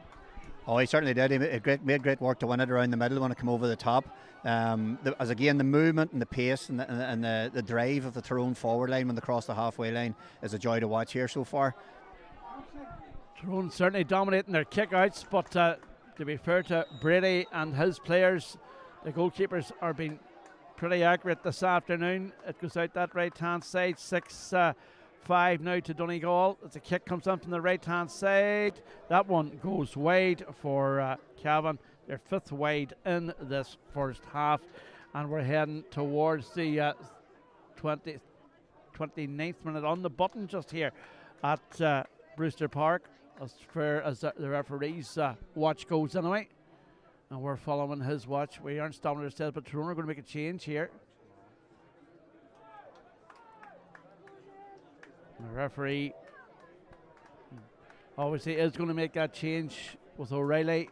Oh, he certainly did. He made great work to win it around the middle when it came over the top. As again, the movement and the pace and the drive of the Tyrone forward line when they cross the halfway line is a joy to watch here so far. Tyrone certainly dominating their kick-outs, but to be fair to Brady and his players, the goalkeepers are being pretty accurate this afternoon. It goes out that right-hand side, 6-5 now to Donegal. As the kick comes in from the right-hand side, that one goes wide for Cavan. They're 5th wide in this first half, and we're heading towards the 29th minute on the button just here at Brewster Park, as far as the referee's watch goes anyway. And we're following his watch. We aren't stopping ourselves, but Tyrone are going to make a change here. The referee obviously is going to make that change with O'Reilly.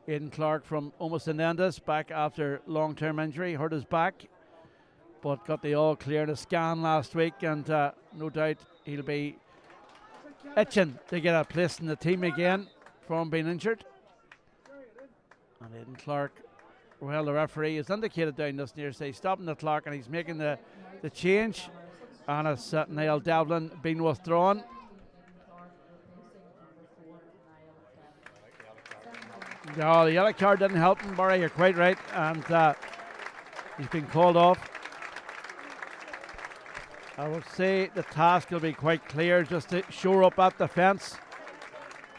Aidan Clark from Almost Menendez back after long-term injury, hurt his back, but got the all clear in a scan last week, and no doubt he'll be itching to get a place in the team again from being injured. And Aidan Clark, well, the referee has indicated down this near side, stopping the clock, and he's making the change. And it's Niall Devlin being withdrawn. No, the yellow card didn't help him, Barry, you're quite right. And he's been called off. I would say the task will be quite clear, just to shore up that defence,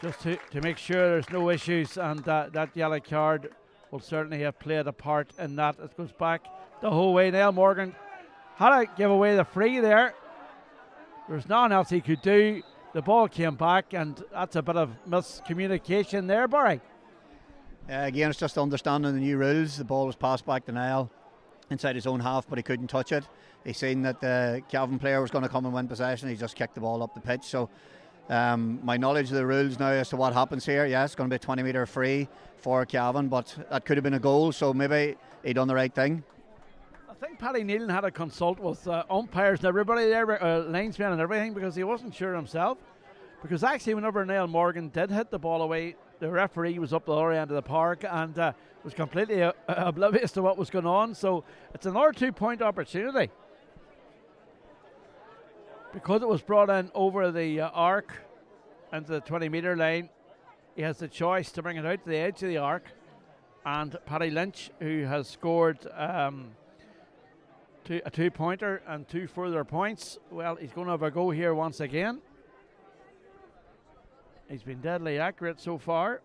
just to make sure there's no issues, and that yellow card will certainly have played a part in that. It goes back the whole way. Niall Morgan had to give away the free there. There's nothing else he could do. The ball came back, and that's a bit of miscommunication there, Barry. Again, it's just understanding the new rules. The ball was passed back to Niall inside his own half, but he couldn't touch it. He seen that the Cavan player was going to come and win possession. He just kicked the ball up the pitch. So my knowledge of the rules now as to what happens here, yeah, it's going to be a 20-metre free for Cavan, but that could have been a goal, so maybe he done the right thing. I think Paddy Nealon had to consult with umpires and everybody there, linesmen and everything, because he wasn't sure himself. Because actually, whenever Niall Morgan did hit the ball away, the referee was up the other end of the park and was completely oblivious to what was going on. So it's another 2-point opportunity. Because it was brought in over the arc into the 20-metre line, he has the choice to bring it out to the edge of the arc. And Paddy Lynch, who has scored a 2-pointer and 2 further points, well, he's going to have a go here once again. He's been deadly accurate so far.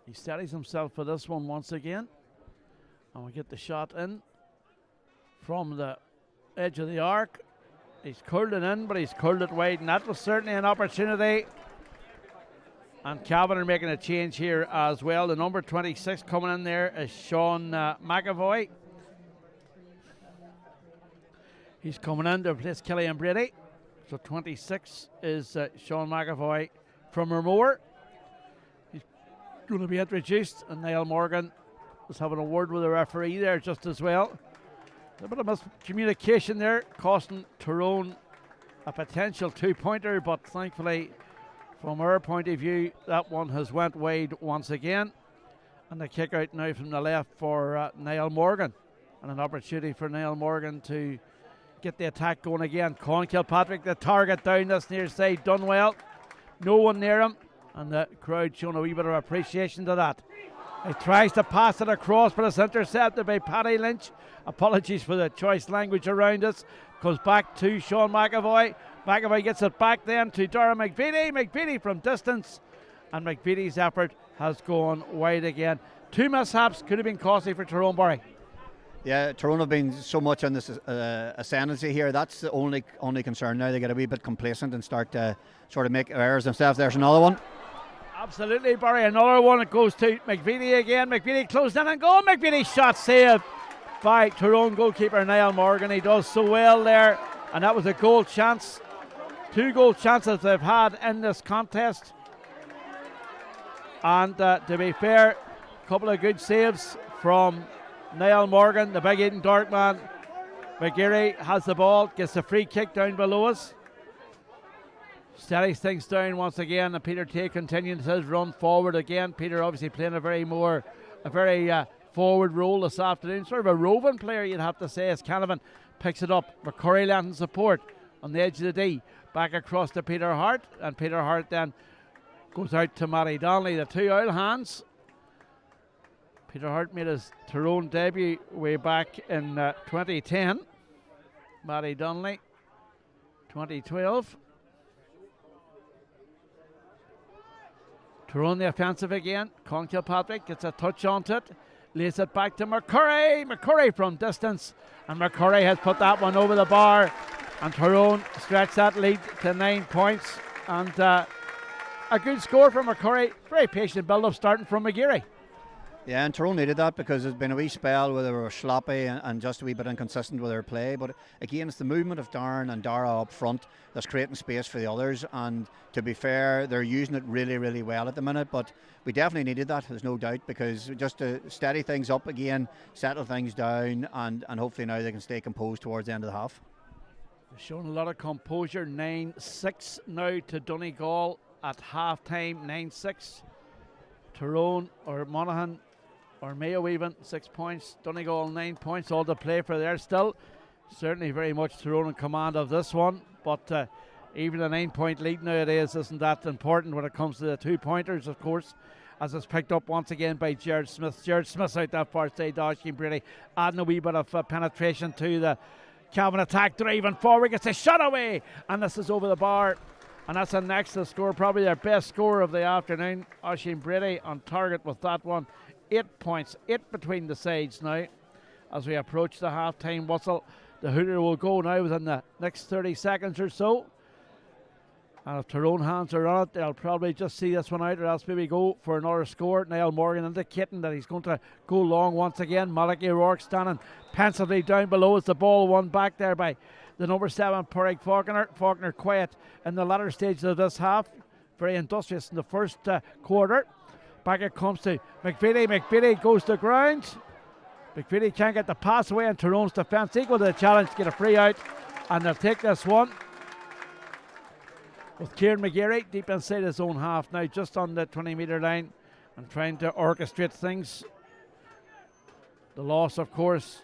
He steadies himself for this one once again. And we get the shot in from the edge of the arc. He's curled it in, but he's curled it wide, and that was certainly an opportunity. And Cavan are making a change here as well. The number 26 coming in there is Sean McAvoy. He's coming in to replace Killian Brady. So 26 is Sean McAvoy from Ramore. He's going to be introduced, and Niall Morgan is having a word with the referee there just as well. A bit of miscommunication there, costing Tyrone a potential 2-pointer, but thankfully, from our point of view, that one has went wide once again. And the kick out now from the left for Niall Morgan. And an opportunity for Niall Morgan to get the attack going again. Con Kilpatrick, the target down this near side, done well. No one near him, and the crowd showing a wee bit of appreciation to that. He tries to pass it across, but it's intercepted by Paddy Lynch. Apologies for the choice language around us. Comes back to Sean McAvoy. McAvoy gets it back then to Dara McVitie. McVitie from distance, and McVitie's effort has gone wide again. Two mishaps could have been costly for Tyrone, Barry. Yeah, Tyrone have been so much on this ascendancy here. That's the only concern now. They get a wee bit complacent and start to sort of make errors themselves. There's another one. Absolutely, Barry. Another one. It goes to McVitie again. McVitie closed in and goal. McVitie shot saved by Tyrone goalkeeper Niall Morgan. He does so well there, and that was a goal chance. 2 goal chances they've had in this contest. And to be fair, a couple of good saves from Niall Morgan, the big Eden Dark man. McGeary has the ball, gets a free kick down below us. Steadies things down once again, and Peter Tay continues his run forward again. Peter obviously playing a very forward role this afternoon. Sort of a roving player, you'd have to say, as Cavan picks it up. McCurry lending support on the edge of the D. Back across to Peter Hart, and Peter Hart then goes out to Matty Donnelly. The two oil hands. Peter Hart made his Tyrone debut way back in 2010. Matty Donnelly, 2012. Tyrone the offensive again. Con Kilpatrick gets a touch onto it. Lays it back to McCurry. McCurry from distance. And McCurry has put that one over the bar. And Tyrone stretch that lead to 9 points. And a good score from McCurry. Very patient build-up starting from McGeary. Yeah, and Tyrone needed that because there's been a wee spell where they were sloppy and just a wee bit inconsistent with their play. But again, it's the movement of Darren and Dara up front that's creating space for the others. And to be fair, they're using it really, really well at the minute. But we definitely needed that, there's no doubt, because just to steady things up again, settle things down, and hopefully now they can stay composed towards the end of the half. They're showing a lot of composure. 9-6 now to Donegal at half time. 9-6. Tyrone or Monaghan or Mayo even 6 points, Donegal 9 points, all to play for there still. Certainly very much Tyrone in command of this one, but even a 9 point lead nowadays isn't that important when it comes to the 2 pointers, of course, as it's picked up once again by Jared Smith. Jared Smith's out that far side, Oisín Brady adding a wee bit of penetration to the Cavan attack, driving forward, gets a shot away, and this is over the bar. And that's the next to score, probably their best score of the afternoon. Oisín Brady on target with that one. 8 points, 8 between the sides now. As we approach the half-time whistle, the hooter will go now within the next 30 seconds or so. And if Tyrone hands are on it, they'll probably just see this one out, or else maybe go for another score. Niall Morgan indicating that he's going to go long once again. Malachy O'Rourke standing pensively down below as the ball won back there by the number 7, Padraig Faulkner. Faulkner quiet in the latter stages of this half. Very industrious in the first quarter. Back it comes to McVitie. McVitie goes to ground. McVitie can't get the pass away, and Tyrone's defence equal to the challenge to get a free out. And they'll take this one with Kieran McGeary deep inside his own half now, just on the 20-metre line, and trying to orchestrate things. The loss, of course,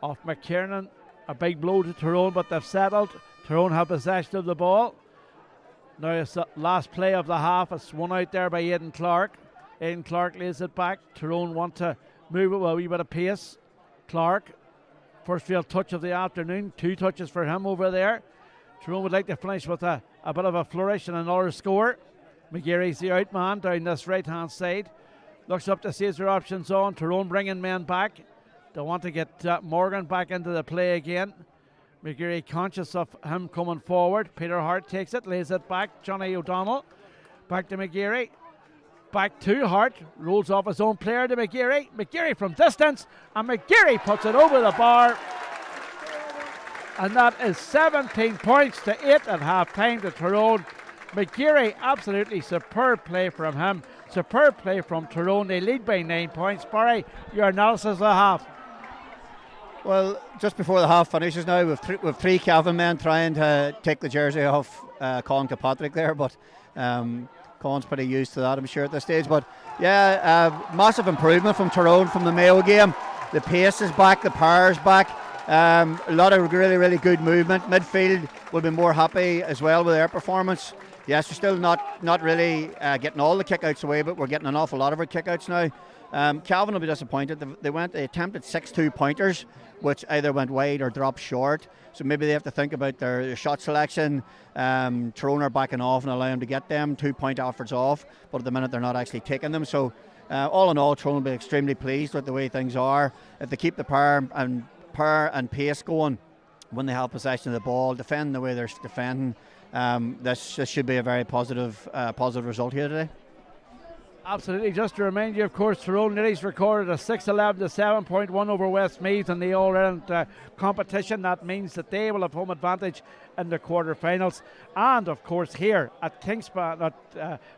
of McKiernan. A big blow to Tyrone, but they've settled. Tyrone have possession of the ball. Now it's the last play of the half. It's won out there by Aidan Clark. Aidan Clark lays it back. Tyrone want to move it with a wee bit of pace. Clark, first real touch of the afternoon. 2 touches for him over there. Tyrone would like to finish with a bit of a flourish and another score. McGeary's the out man down this right-hand side. Looks up to see his options on. Tyrone bringing men back. They want to get Morgan back into the play again. McGeary conscious of him coming forward. Peter Hart takes it, lays it back. Johnny O'Donnell back to McGeary. Back to Hart. Rolls off his own player to McGeary. McGeary from distance. And McGeary puts it over the bar. And that is 17 points to 8 at half time to Tyrone. McGeary, absolutely superb play from him. Superb play from Tyrone. They lead by 9 points. Barry, your analysis of the half. Well, just before the half finishes now, we've three Cavan men trying to take the jersey off Colin Kilpatrick there, but Colin's pretty used to that, I'm sure, at this stage. But yeah, massive improvement from Tyrone from the Mayo game. The pace is back, the power is back. A lot of really, really good movement. Midfield will be more happy as well with their performance. Yes, we're still not really getting all the kickouts away, but we're getting an awful lot of our kickouts now. Cavan will be disappointed. They attempted 6 2-pointers, which either went wide or dropped short. So maybe they have to think about their shot selection. Tyrone are backing off and allowing them to get them 2-point efforts off, but at the minute they're not actually taking them. So all in all, Tyrone will be extremely pleased with the way things are. If they keep the power and pace going when they have possession of the ball, defending the way they're defending, this should be a very positive result here today. Absolutely. Just to remind you, of course, Tyrone Lilies recorded a 6-11 to 7.1 over Westmeath in the all-round competition. That means that they will have home advantage in the quarter-finals. And, of course, here at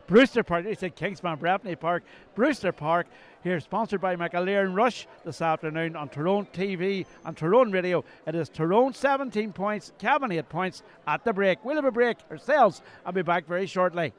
Brewster Park, they said Kingspan, Breffni Park, Brewster Park, here sponsored by McAleer Rush this afternoon on Tyrone TV and Tyrone Radio. It is Tyrone 17 points, Cavan 8 points at the break. We'll have a break ourselves. I'll be back very shortly.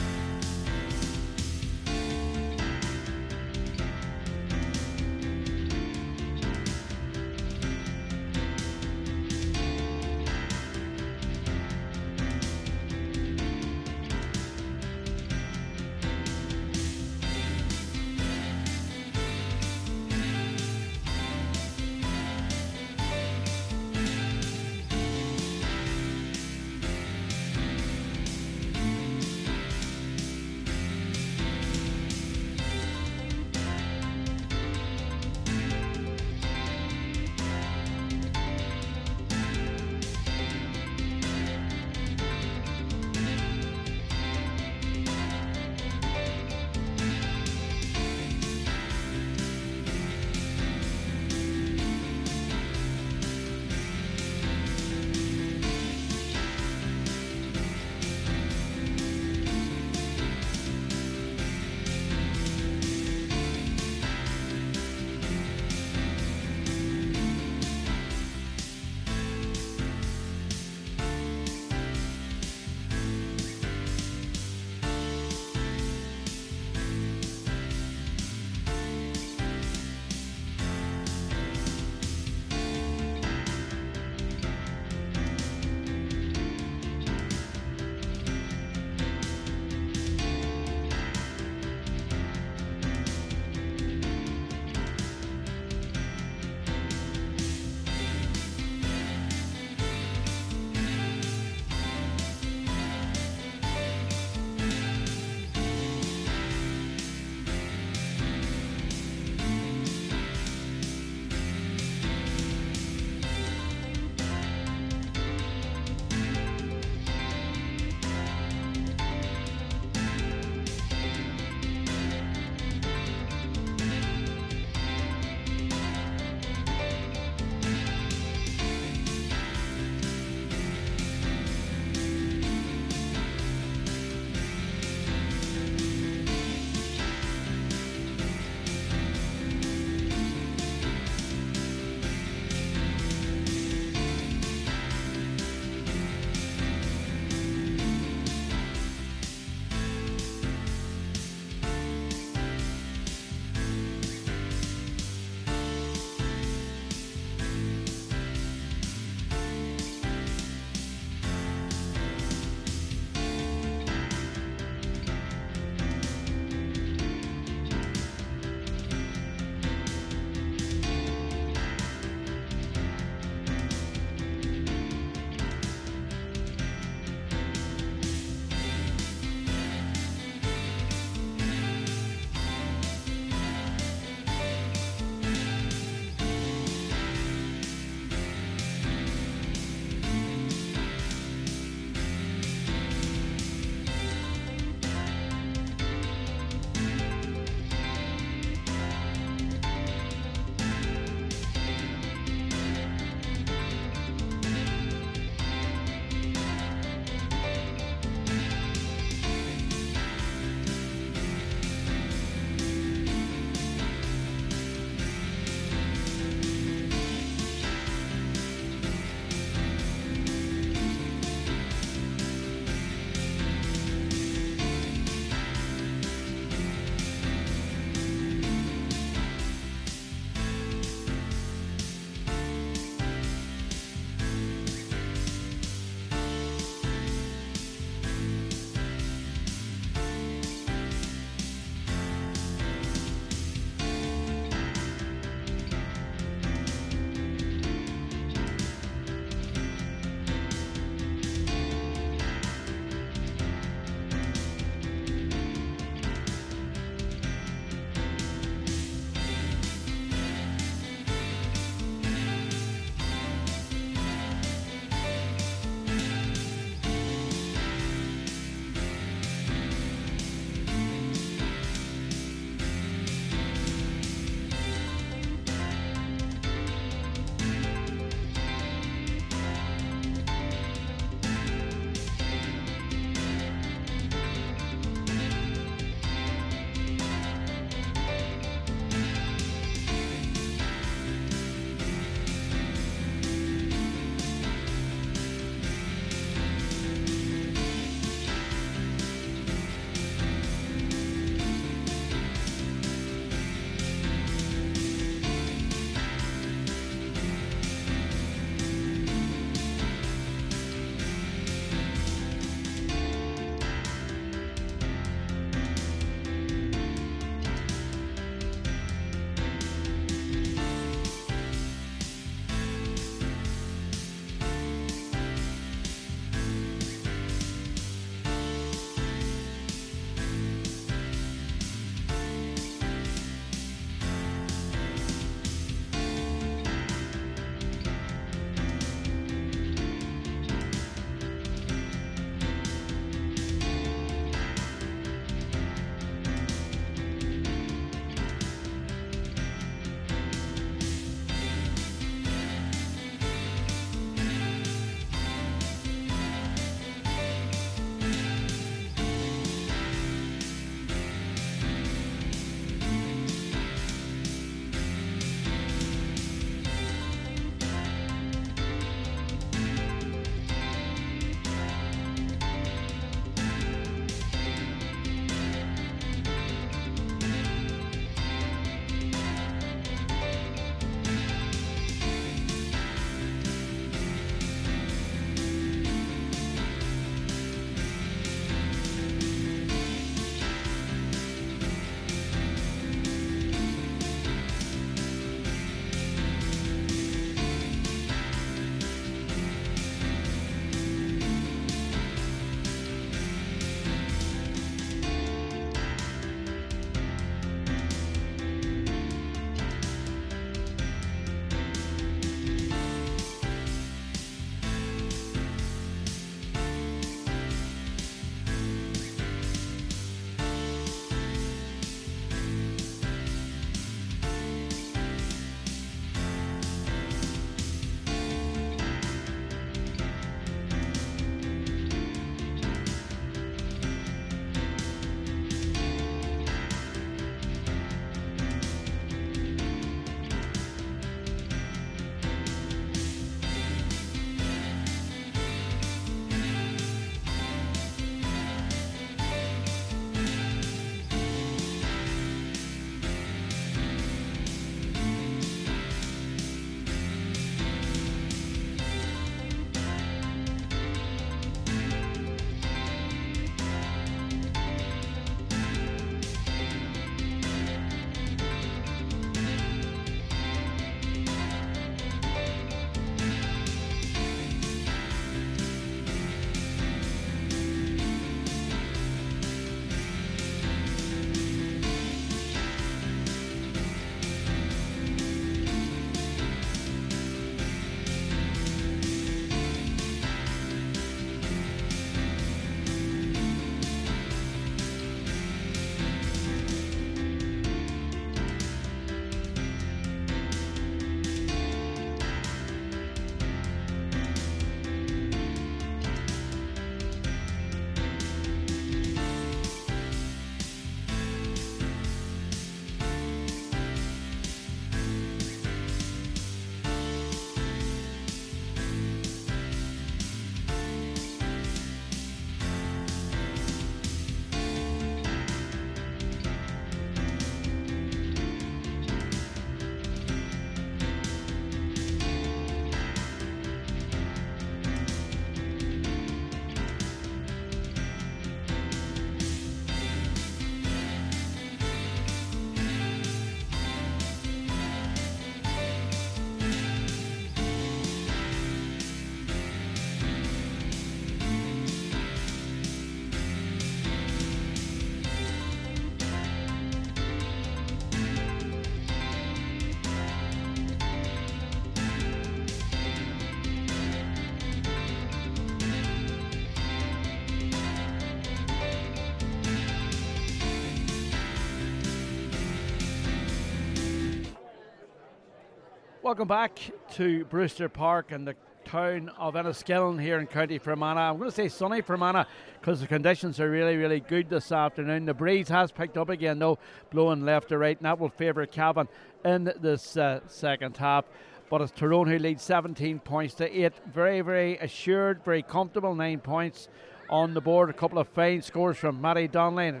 Welcome back to Brewster Park and the town of Enniskillen here in County Fermanagh. I'm going to say sunny Fermanagh because the conditions are really, really good this afternoon. The breeze has picked up again though, blowing left to right, and that will favour Cavan in this second half. But it's Tyrone who leads 17 points to 8. Very, very assured, very comfortable 9 points on the board. A couple of fine scores from Matty Donnelly.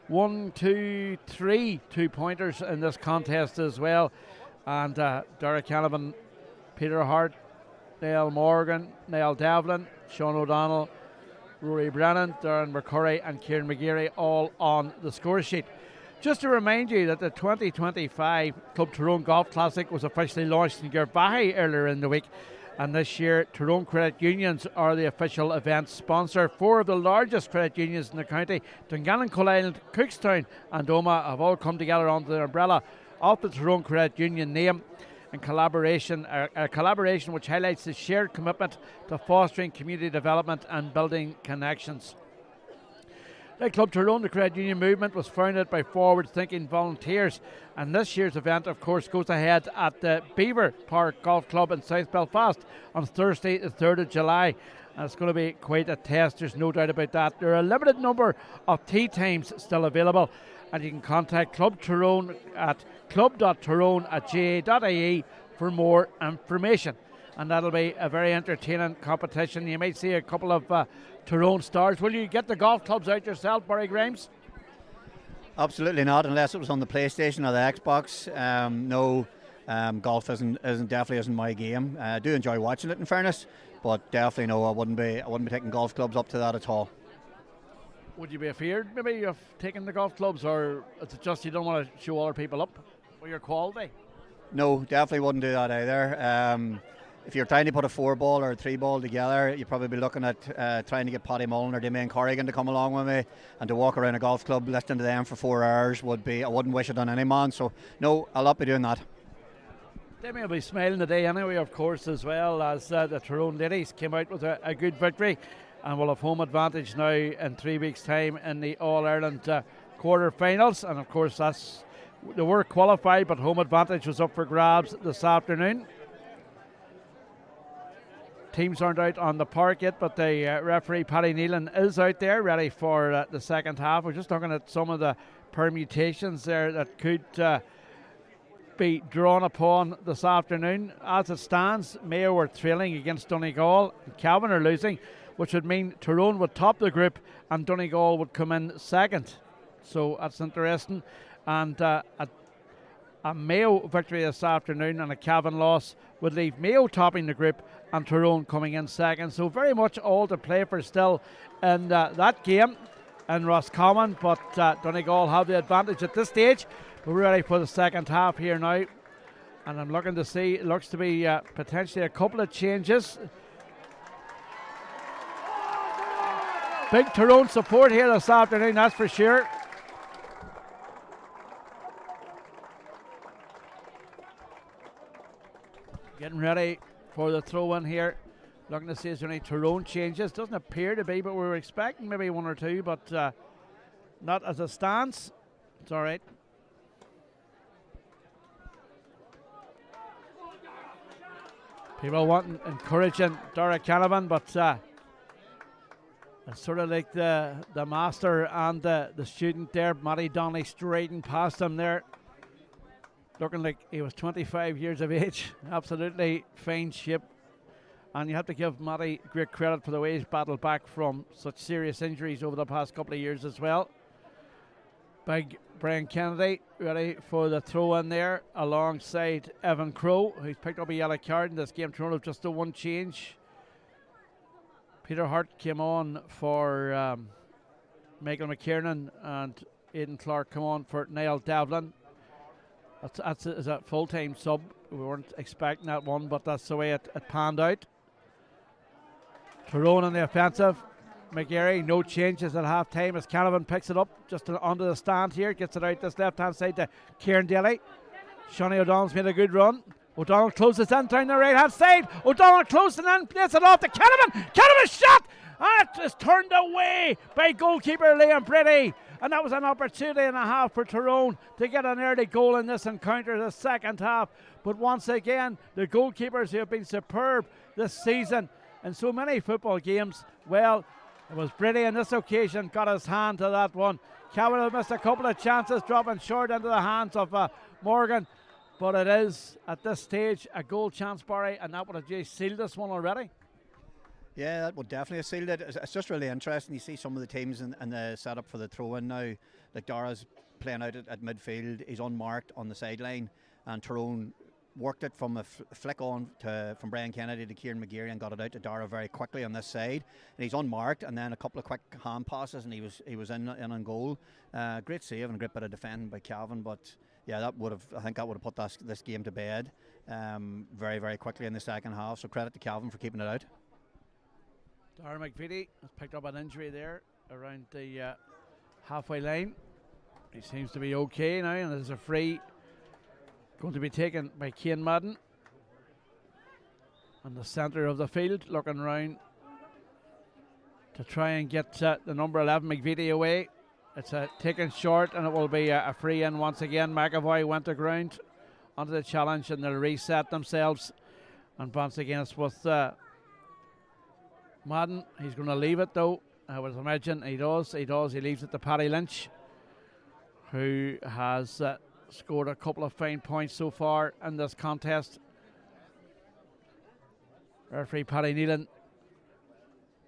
1, 2, 3 2-pointers in this contest as well. And Derek Cavan, Peter Hart, Niall Morgan, Niall Devlin, Sean O'Donnell, Rory Brennan, Darren McCurry and Kieran McGeary all on the score sheet. Just to remind you that the 2025 Club Tyrone Golf Classic was officially launched in Girvahy earlier in the week, and this year Tyrone Credit Unions are the official event sponsor. 4 of the largest credit unions in the county, Dungannon, Colisland, Cookstown and Omagh, have all come together under the umbrella of the Tyrone Credit Union name in collaboration, a collaboration which highlights the shared commitment to fostering community development and building connections. The Club Tyrone, the credit union movement, was founded by forward-thinking volunteers, and this year's event, of course, goes ahead at the Beaver Park Golf Club in South Belfast on Thursday, the 3rd of July. And it's going to be quite a test, there's no doubt about that. There are a limited number of tee times still available, and you can contact Club Tyrone at club.tyrone@ga.ie for more information. And that'll be a very entertaining competition. You might see a couple of Tyrone stars. Will you get the golf clubs out yourself, Barry Grimes? Absolutely not, unless it was on the PlayStation or the Xbox. No, golf definitely isn't my game. I do enjoy watching it, in fairness, but definitely no, I wouldn't be taking golf clubs up to that at all. Would you be afeard maybe of taking the golf clubs, or is it just you don't want to show other people up with your quality? No, definitely wouldn't do that either. If you're trying to put a 4-ball or a 3-ball together, you'd probably be looking at trying to get Paddy Mullen or Damien Corrigan to come along with me, and to walk around a golf club listening to them for 4 hours I wouldn't wish it on any man. So no, I'll not be doing that. Damien will be smiling today anyway, of course, as well as the Tyrone ladies came out with a good victory, and will have home advantage now in 3 weeks' time in the All-Ireland quarter-finals. And of course they were qualified, but home advantage was up for grabs this afternoon. Teams aren't out on the park yet, but the referee Paddy Nealon is out there ready for the second half. We're just looking at some of the permutations there that could be drawn upon this afternoon. As it stands, Mayo are trailing against Donegal, and Cavan are losing, which would mean Tyrone would top the group and Donegal would come in second. So that's interesting. And a Mayo victory this afternoon and a Cavan loss would leave Mayo topping the group and Tyrone coming in second. So very much all to play for still in that game in Roscommon, but Donegal have the advantage at this stage. We're ready for the second half here now, and I'm looking to see, it looks to be potentially a couple of changes. Big Tyrone support here this afternoon, that's for sure. Getting ready for the throw-in here. Looking to see is there any Tyrone changes. Doesn't appear to be, but we were expecting maybe 1 or 2, but not as it stands. It's all right. People wanting encouraging Derek Cavan, but it's sort of like the master and the student there, Matty Donnelly, striding past him there. Looking like he was 25 years of age. Absolutely fine shape. And you have to give Matty great credit for the way he's battled back from such serious injuries over the past couple of years as well. Big Brian Kennedy ready for the throw in there alongside Evan Crowe, who's picked up a yellow card in this game. Tyrone have just the one change. Peter Hart came on for Michael McKiernan, and Aidan Clark come on for Niall Devlin. That's a full-time sub. We weren't expecting that one, but that's the way it panned out. Tyrone on the offensive. McGarry, no changes at half-time as Cavan picks it up just onto the stand here. Gets it out this left-hand side to Kieran Daly. Shonny O'Donnell's made a good run. O'Donnell closes in down the right-hand side. O'Donnell closing in, plays it off to Cavan. Canavan's shot! And it is turned away by goalkeeper Liam Brady. And that was an opportunity and a half for Tyrone to get an early goal in this encounter, the second half. But once again, the goalkeepers who have been superb this season in so many football games, well, it was Brady on this occasion, got his hand to that one. Cavan have missed a couple of chances, dropping short into the hands of Morgan. But it is, at this stage, a goal chance, Barry, and that would have just sealed this one already. Yeah, that would definitely have sealed it. It's just really interesting. You see some of the teams in the setup for the throw-in now. Like Dara's playing out at midfield. He's unmarked on the sideline. And Tyrone worked it from a flick on from Brian Kennedy to Kieran McGeary and got it out to Dara very quickly on this side. And he's unmarked, and then a couple of quick hand passes, and he was in on goal. Great save and a great bit of defending by Cavan. But yeah, I think that would have put this game to bed very, very quickly in the second half. So credit to Cavan for keeping it out. Dara McVitie has picked up an injury there around the halfway line. He seems to be okay now, and there's a free going to be taken by Cian Madden on the centre of the field, looking round to try and get the number 11 McVitie away. It's taken short, and it will be a free in once again. McAvoy went to ground onto the challenge, and they'll reset themselves. And once again, it's with Madden. He's going to leave it though. I would imagine he does. He leaves it to Paddy Lynch, who has scored a couple of fine points so far in this contest. Referee Paddy Nealon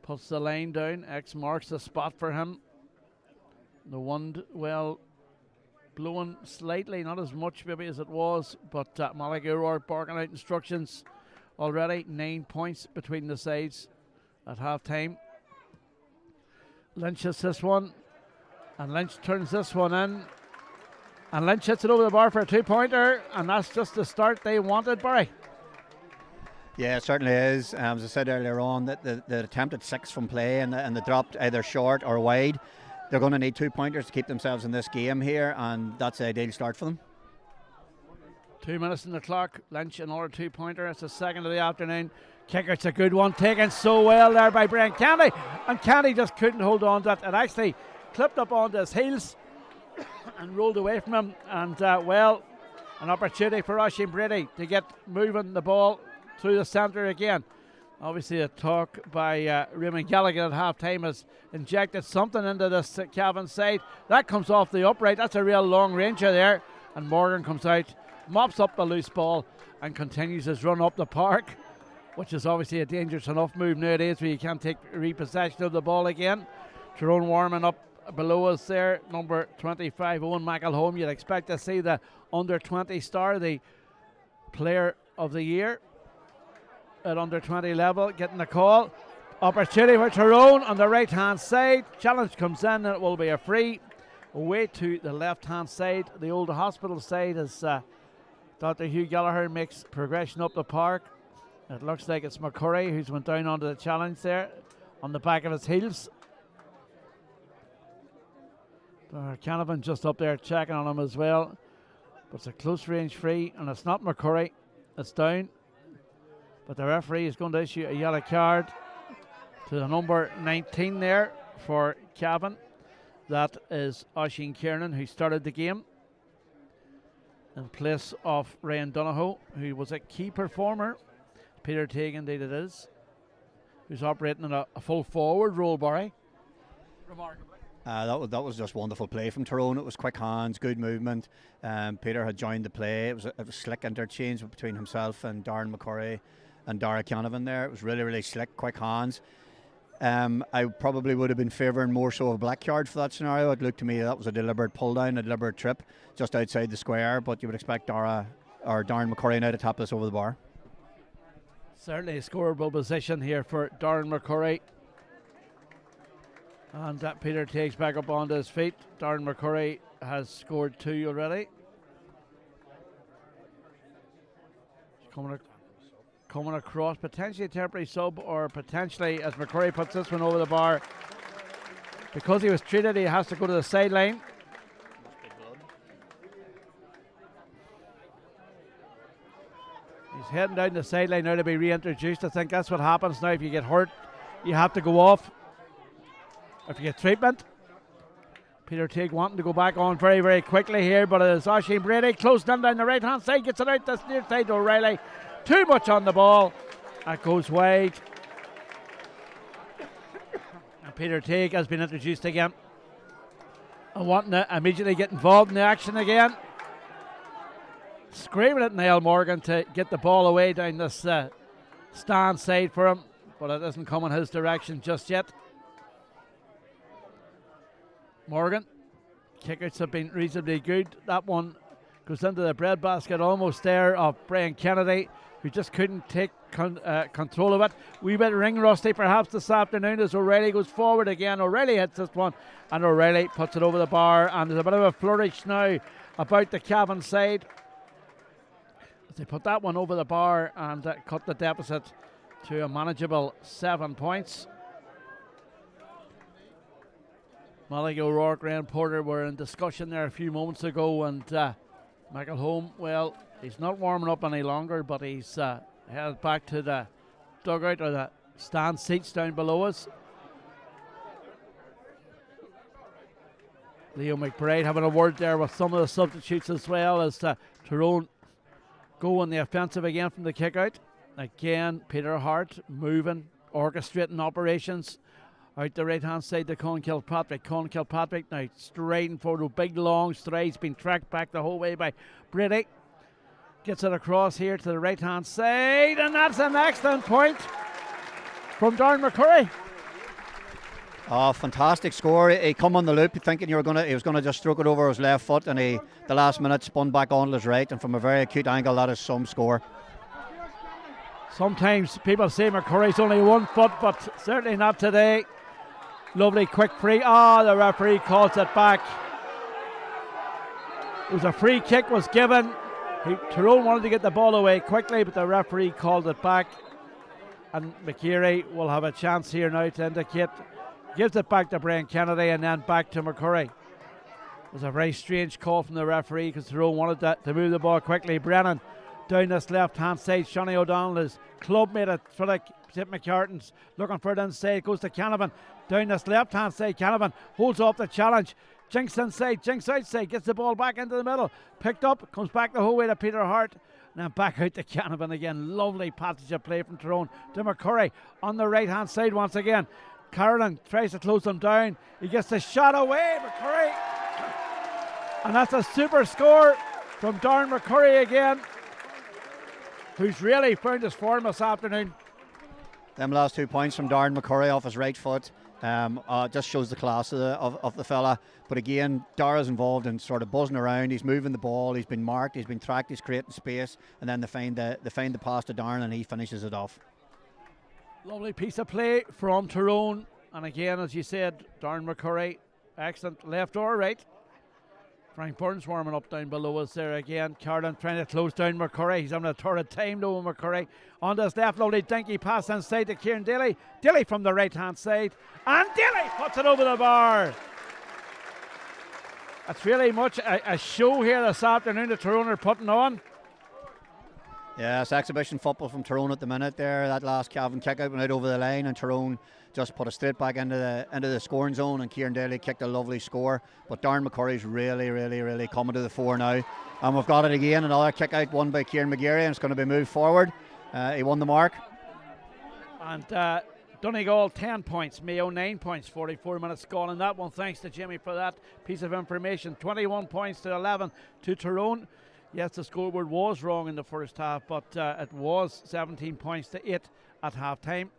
puts the line down. X marks the spot for him. The wind, well, blowing slightly, not as much maybe as it was, but Malik O'Rourke barking out instructions already. 9 points between the sides at half time. Lynch hits this one, and Lynch turns this one in, and Lynch hits it over the bar for a 2-pointer, and that's just the start they wanted, Barry. Yeah, it certainly is. As I said earlier on, that the attempted 6 from play and the dropped either short or wide. They're going to need 2-pointers to keep themselves in this game here, and that's the ideal start for them. 2 minutes in the clock. Lynch another 2-pointer. It's the second of the afternoon. Kicker, it's a good one, taken so well there by Brian Kennedy, and Kennedy just couldn't hold on to it. It actually clipped up onto his heels and rolled away from him, and well, an opportunity for Oisin Brady to get moving the ball through the centre again. Obviously a talk by Raymond Gallagher at half time has injected something into this Cavan side. That comes off the upright. That's a real long ranger there, and Morgan comes out, mops up the loose ball, and continues his run up the park, which is obviously a dangerous enough move nowadays where you can't take repossession of the ball again. Tyrone warming up below us there, number 25, Owen McElhone. You'd expect to see the under 20 star, the player of the year at under 20 level, getting the call. Opportunity for Tyrone on the right hand side. Challenge comes in, and it will be a free. Away to the left hand side, the old hospital side, as Dr. Hugh Gallagher makes progression up the park. It looks like it's McCurry who's went down onto the challenge there on the back of his heels. Cavan just up there checking on him as well. But it's a close range free, and it's not McCurry, it's down. But the referee is going to issue a yellow card to the number 19 there for Cavan. That is Oisin Kiernan, who started the game in place of Ryan Donohoe, who was a key performer. Peter Teagan, indeed it is, who's operating in a full forward role, Barry. Remarkably. That was just wonderful play from Tyrone. It was quick hands, good movement. Peter had joined the play. It was slick interchange between himself and Darren McCurry and Dara Canavan there. It was really, really slick, quick hands. I probably would have been favouring more so a black card for that scenario. It looked to me that was a deliberate pull down, a deliberate trip just outside the square, but you would expect Darren McCurry now to tap this over the bar. Certainly a scoreable position here for Darren McCurry. And Peter takes back up onto his feet. Darren McCurry has scored 2 already. Coming across, potentially a temporary sub, or potentially, as McCurry puts this one over the bar, because he was treated, he has to go to the sideline. He's heading down the sideline now to be reintroduced. I think that's what happens now. If you get hurt, you have to go off. If you get treatment. Peter Teague wanting to go back on very, very quickly here, but it's Oisin Brady closing in down the right hand side, gets it out this near side to O'Reilly. Too much on the ball. That goes wide. And Peter Teague has been introduced again. And wanting to immediately get involved in the action again. Screaming at Niall Morgan to get the ball away down this stand side for him, but it isn't coming his direction just yet. Morgan, kickouts have been reasonably good. That one goes into the breadbasket almost there of Brian Kennedy, who just couldn't take control of it. Wee bit ring rusty perhaps this afternoon as O'Reilly goes forward again. O'Reilly hits this one and O'Reilly puts it over the bar, and there's a bit of a flourish now about the Cavan side. They put that one over the bar and cut the deficit to a manageable 7 points. Malachy O'Rourke, Graham Porter were in discussion there a few moments ago, and Michael Holm, well, he's not warming up any longer, but he's headed back to the dugout or the stand seats down below us. Leo McBride having a word there with some of the substitutes as well as Tyrone go on the offensive again from the kick out. Again, Peter Hart moving, orchestrating operations out the right hand side to Colin Kilpatrick. Colin Kilpatrick now striding forward with big long strides, being tracked back the whole way by Brady. Gets it across here to the right hand side, and that's an excellent point from Darren McCurry. Oh, fantastic score. He come on the loop thinking he was gonna just stroke it over his left foot, and the last minute spun back on his right, and from a very acute angle that is some score. Sometimes people say McCurry's only 1 foot, but certainly not today. Lovely quick free. The referee calls it back. It was a free kick was given. Tyrone wanted to get the ball away quickly, but the referee called it back. And McKeary will have a chance here now to indicate. Gives it back to Brian Kennedy and then back to McCurry. It was a very strange call from the referee because Tyrone wanted to move the ball quickly. Brennan down this left hand side. Shonny O'Donnell, his clubmate at St McCartan's, looking for it inside. Goes to Canavan down this left hand side. Canavan holds off the challenge. Jinks inside, Jinks outside, gets the ball back into the middle. Picked up, comes back the whole way to Peter Hart. And then back out to Canavan again. Lovely passage of play from Tyrone to McCurry on the right hand side once again. Carolan tries to close them down. He gets the shot away, McCurry. And that's a super score from Darren McCurry again, who's really found his form this afternoon. Them last 2 points from Darren McCurry off his right foot just shows the class of the fella. But again, Dara's involved in sort of buzzing around. He's moving the ball. He's been marked. He's been tracked. He's creating space, and then they find the pass to Darren, and he finishes it off. Lovely piece of play from Tyrone. And again, as you said, Darren McCurry, excellent left or right. Frank Burns warming up down below us there again. Carlin trying to close down McCurry. He's having a torrid time though, McCurry. On this left, lovely dinky pass inside to Kieran Daly. Daly from the right hand side. And Daly puts it over the bar. It's really much a show here this afternoon that Tyrone are putting on. Yeah, it's exhibition football from Tyrone at the minute there. That last Cavan kick out went out over the line, and Tyrone just put it straight back into the scoring zone, and Kieran Daly kicked a lovely score. But Darren McCurry's really coming to the fore now. And we've got it again, another kick out won by Kieran McGarry, and it's going to be moved forward. He won the mark. And Donegal 10 points, Mayo 9 points, 44 minutes gone in that one. Thanks to Jimmy for that piece of information. 21 points to 11 to Tyrone. Yes, the scoreboard was wrong in the first half, but it was 17 points to 8 at half time.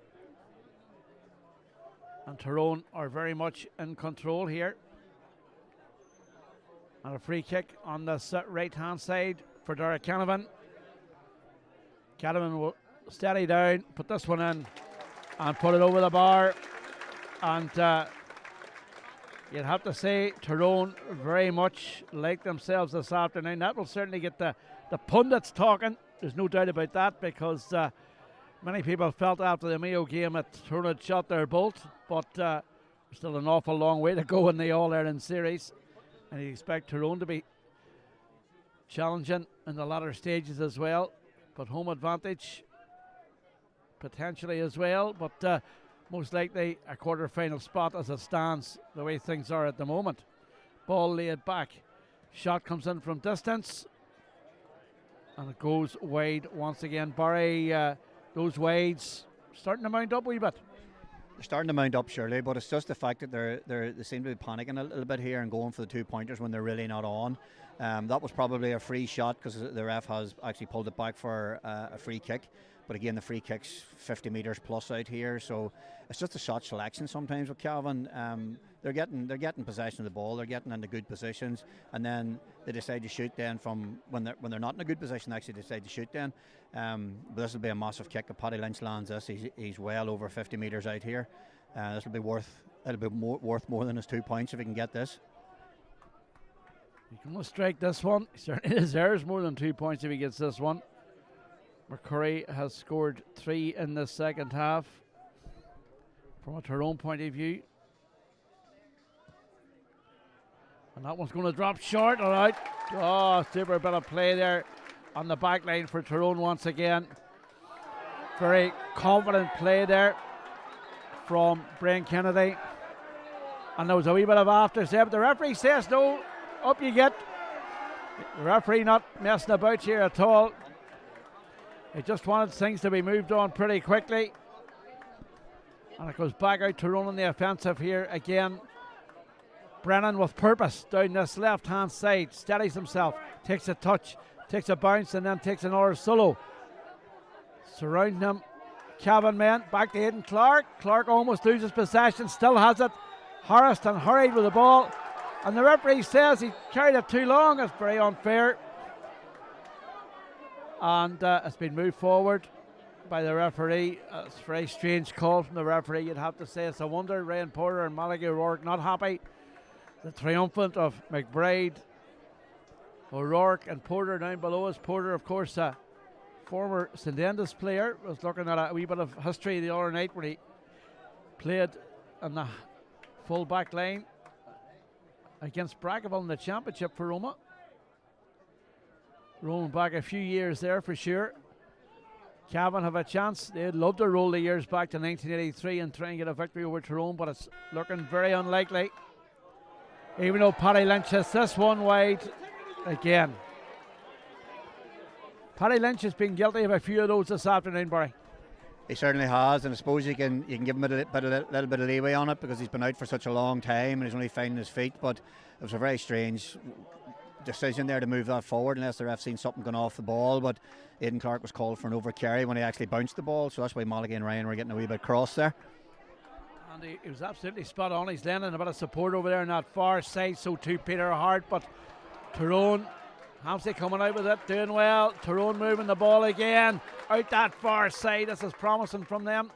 And Tyrone are very much in control here. And a free kick on this right hand side for Derek Canavan. Canavan will steady down, put this one in and put it over the bar. And you'd have to say Tyrone very much like themselves this afternoon. That will certainly get the pundits talking. There's no doubt about that, because many people felt after the Mayo game that Tyrone had shot their bolt, but still an awful long way to go in the All-Ireland series. And you expect Tyrone to be challenging in the latter stages as well, but home advantage potentially as well, but most likely a quarter-final spot as it stands, the way things are at the moment. Ball laid back. Shot comes in from distance. And it goes wide once again. Barry, those wides starting to mount up a wee bit. They're starting to mount up, surely, but it's just the fact that they seem to be panicking a little bit here and going for the 2 pointers when they're really not on. That was probably a free shot because the ref has actually pulled it back for a free kick. But again, the free kick's 50 metres plus out here, so it's just a shot selection sometimes with Cavan. They're getting possession of the ball, they're getting into good positions, and then they decide to shoot. Then from when they're not in a good position, they actually decide to shoot. Then, but this will be a massive kick. If Paddy Lynch lands this, he's well over 50 metres out here. This will be worth more than his 2 points if he can get this. He can almost strike this one. He certainly deserves more than 2 points if he gets this one. McCurry has scored 3 in the second half. From a Tyrone point of view. And that one's going to drop short, all right. Oh, super bit of play there on the back line for Tyrone once again. Very confident play there from Brian Kennedy. And there was a wee bit of after but the referee says no, up you get. The referee not messing about here at all. He just wanted things to be moved on pretty quickly. And it goes back out to run on the offensive here again. Brennan with purpose down this left hand side, steadies himself, takes a touch, takes a bounce, and then takes another solo. Surrounding him, Cavan men, back to Aidan Clark. Clark almost loses possession, still has it. Harassed and hurried with the ball. And the referee says he carried it too long. It's very unfair. And it's been moved forward by the referee. It's a very strange call from the referee, you'd have to say. It's a wonder Ryan Porter and Malachi O'Rourke not happy. The triumphant of McBride, O'Rourke and Porter down below us. Porter, of course, a former St Enda's player. Was looking at a wee bit of history the other night when he played on the full back line against Brackerville in the championship for Roma. Rolling back a few years there for sure. Cavan have a chance. They'd love to roll the years back to 1983 and try and get a victory over Tyrone, but it's looking very unlikely. Even though Paddy Lynch has this one wide again. Paddy Lynch has been guilty of a few of those this afternoon, Barry. He certainly has, and I suppose you can give him a little bit of leeway on it because he's been out for such a long time and he's only finding his feet. But it was a very strange decision there to move that forward unless the ref seen something going off the ball. But Aidan Clark was called for an overcarry when he actually bounced the ball, so that's why Malachi and Ryan were getting a wee bit cross there. And he was absolutely spot on. He's lending a bit of support over there on that far side, so too Peter Hart. But Tyrone, Hampsey coming out with it, doing well. Tyrone moving the ball again out that far side. This is promising from them.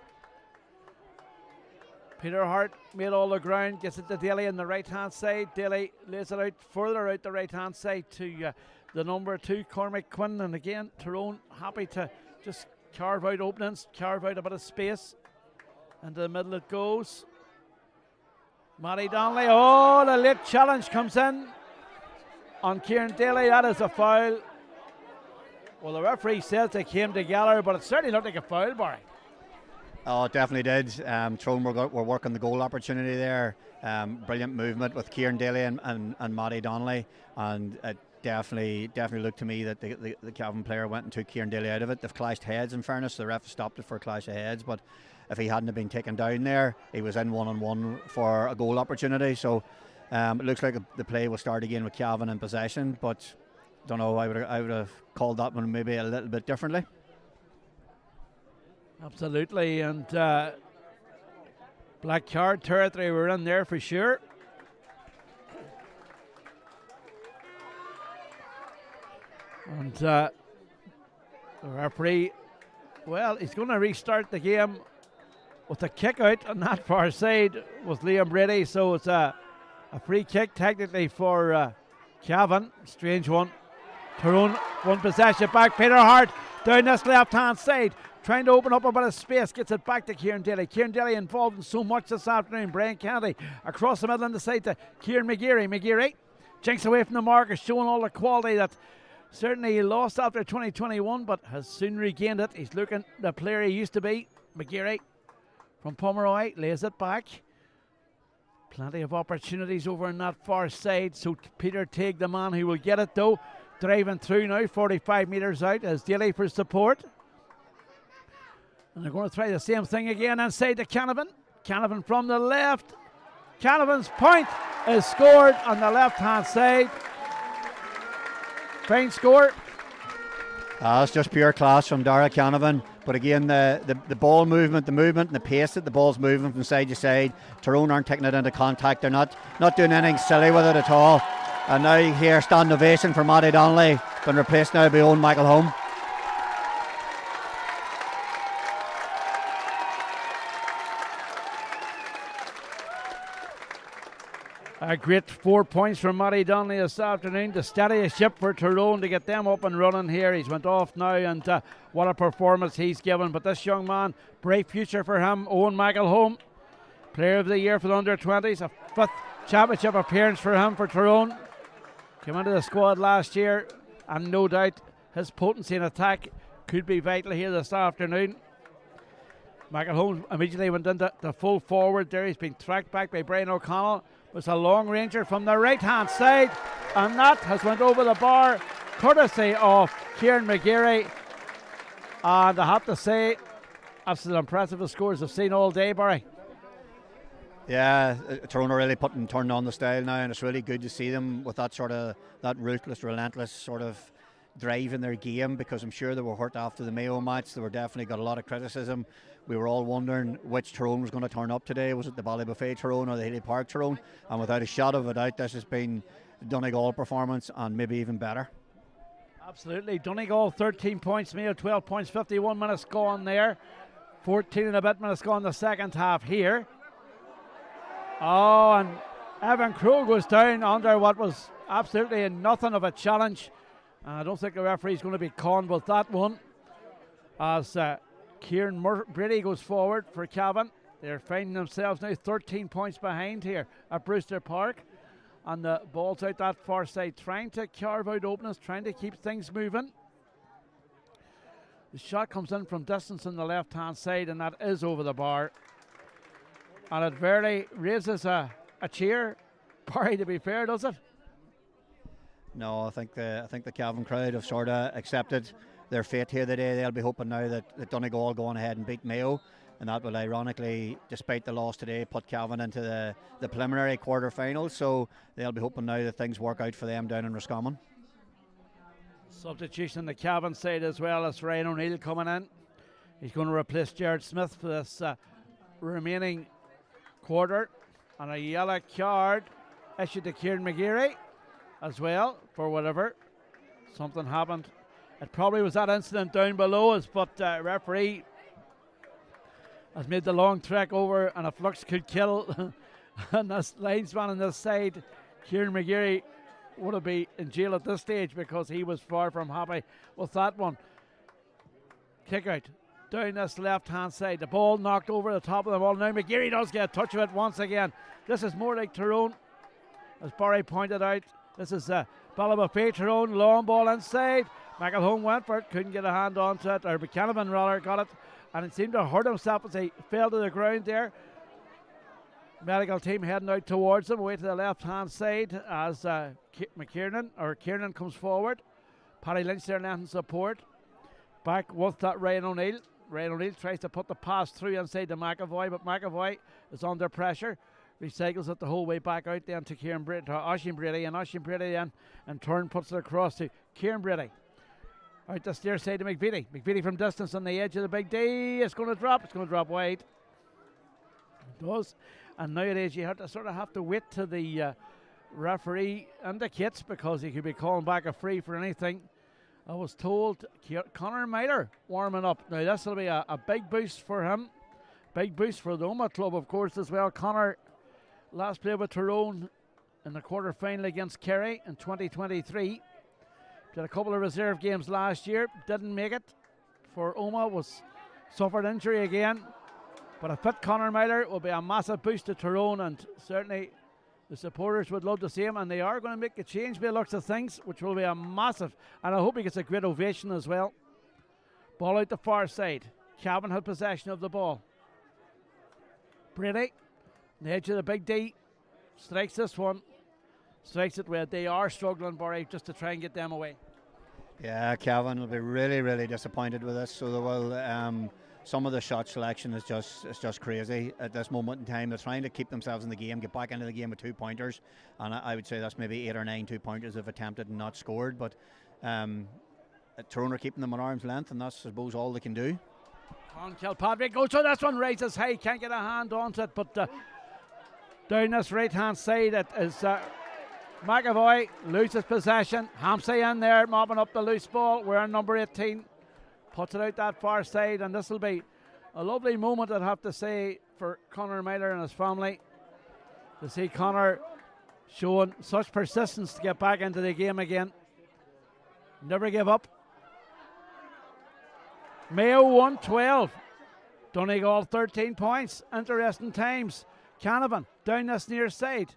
Peter Hart made all the ground, gets it to Daly on the right hand side. Daly lays it out further out the right hand side to the number 2 Cormac Quinn, and again Tyrone happy to just carve out openings, carve out a bit of space. Into the middle it goes. Matty Donnelly, oh, the late challenge comes in on Kieran Daly. That is a foul. Well, the referee says they came together, but it certainly looked like a foul, Barry. Oh, it definitely did. Tyrone were working the goal opportunity there. Brilliant movement with Kieran Daly and Matty Donnelly, and it definitely looked to me that the Cavan player went and took Kieran Daly out of it. They've clashed heads, in fairness. The ref stopped it for a clash of heads, but if he hadn't have been taken down there, he was in one-on-one for a goal opportunity. So it looks like the play will start again with Cavan in possession, but don't know, I would have called that one maybe a little bit differently. Absolutely, and black card territory we're in there for sure. And the referee, well, he's going to restart the game with a kick out on that far side with Liam Brady, so it's a free kick technically for Cavan. Strange one. Tyrone one possession back. Peter Hart down this left hand side, trying to open up a bit of space, gets it back to Kieran Daly. Kieran Daly involved in so much this afternoon. Brian Kennedy across the middle on the side to Kieran McGeary. McGeary jinks away from the marker, showing all the quality that certainly he lost after 2021, but has soon regained it. He's looking the player he used to be. McGeary from Pomeroy lays it back. Plenty of opportunities over on that far side. So Peter Teague, the man who will get it though. Driving through now, 45 metres out as Daly for support. And they're going to try the same thing again inside to Cavan. Cavan from the left. Canavan's point is scored on the left-hand side. Fine score. It's just pure class from Dara Canavan. But again, the ball movement, the movement and the pace that the ball's moving from side to side. Tyrone aren't taking it into contact. They're not doing anything silly with it at all. And now you hear standing ovation for Matty Donnelly, been replaced now by own Michael Home. A great 4 points from Matty Donnelly this afternoon to steady a ship for Tyrone to get them up and running here. He's went off now, and what a performance he's given. But this young man, bright future for him. Owen Michael Home, Player of the Year for the under-20s, a 5th championship appearance for him for Tyrone. Came into the squad last year, and no doubt his potency in attack could be vital here this afternoon. Michael Holmes immediately went into the full forward there. He's been tracked back by Brian O'Connell. It was a long ranger from the right hand side, and that has went over the bar courtesy of Kieran McGeary. And I have to say, that's as impressive a score as I've seen all day, Barry. Yeah, Tyrone are really turning on the style now, and it's really good to see them with that ruthless, relentless sort of drive in their game, because I'm sure they were hurt after the Mayo match. They were definitely got a lot of criticism. We were all wondering which Tyrone was going to turn up today. Was it the Ballybuffet Tyrone or the Healy Park Tyrone? And without a shadow of a doubt, this has been a Donegal performance, and maybe even better. Absolutely. Donegal 13 points, Mayo 12 points, 51 minutes gone there. 14 and a bit minutes gone the second half here. Oh, and Evan Krug was down under what was absolutely nothing of a challenge. And I don't think the referee's going to be conned with that one. As Kieran Brady goes forward for Cavan. They're finding themselves now 13 points behind here at Brewster Park. And the ball's out that far side, trying to carve out openings, trying to keep things moving. The shot comes in from distance on the left-hand side, and that is over the bar. And it barely raises a cheer. Barry, to be fair, does it? No, I think the Cavan crowd have sort of accepted their fate here today. They'll be hoping now that Donegal go on ahead and beat Mayo, and that will ironically, despite the loss today, put Cavan into the preliminary quarter-finals. So they'll be hoping now that things work out for them down in Roscommon. Substitution on the Cavan side as well, as Ryan O'Neill coming in. He's going to replace Jared Smith for this remaining quarter. And a yellow card issued to Kieran McGeary as well, for whatever. Something happened. It probably was that incident down below us, but referee has made the long trek over, and a flux could kill. And this linesman on this side, Kieran McGeary, would have been in jail at this stage because he was far from happy with that one. Kick out down this left hand side. The ball knocked over the top of the ball. Now McGeary does get a touch of it once again. This is more like Tyrone, as Barry pointed out. This is Ballybuffet Tyrone, long ball inside. Michael Home went for it, couldn't get a hand onto it, or Canavan rather got it, and it seemed to hurt himself as he fell to the ground there. Medical team heading out towards him, away to the left hand side as Kiernan comes forward. Paddy Lynch there lending support. Back with that Ryan O'Neill. Ryan O'Neill tries to put the pass through inside to McAvoy, but McAvoy is under pressure. Recycles it the whole way back out then to Kieran Brady, to Oisin Brady, and Oisin Brady then in turn puts it across to Kieran Brady. Out the stair side to McVitie. McVitie from distance on the edge of the big D. It's going to drop wide. It does. And nowadays you have to wait till the referee indicates, because he could be calling back a free for anything. I was told Conor Miller warming up. Now this will be a big boost for him. Big boost for the Oma club, of course, as well. Conor last played with Tyrone in the quarter-final against Kerry in 2023. Did a couple of reserve games last year. Didn't make it for Oma. Suffered injury again. But a fit Conor Miller will be a massive boost to Tyrone, and certainly the supporters would love to see him, and they are going to make a change by the looks of things, which will be a massive, and I hope he gets a great ovation as well. Ball out the far side. Cavan had possession of the ball. Brady, on the edge of the big D, strikes this one. Strikes it where they are struggling, Barry, just to try and get them away. Yeah, Cavan will be really, really disappointed with this. So they will. Some of the shot selection is just crazy at this moment in time. They're trying to keep themselves in the game, get back into the game with 2 pointers, and I would say that's maybe 8 or 9 2-pointers they've attempted and not scored. But Tyrone are keeping them at arm's length, and that's, I suppose, all they can do. On Kilpatrick goes to this one, raises high, can't get a hand onto it, but down this right hand side it is McAvoy loses possession. Hampsey in there mopping up the loose ball. We're on number 18. Puts it out that far side, and this will be a lovely moment, I'd have to say, for Conor Miller and his family, to see Conor showing such persistence to get back into the game again. Never give up. Mayo 1-12. Donegal 13 points. Interesting times. Cavan down this near side.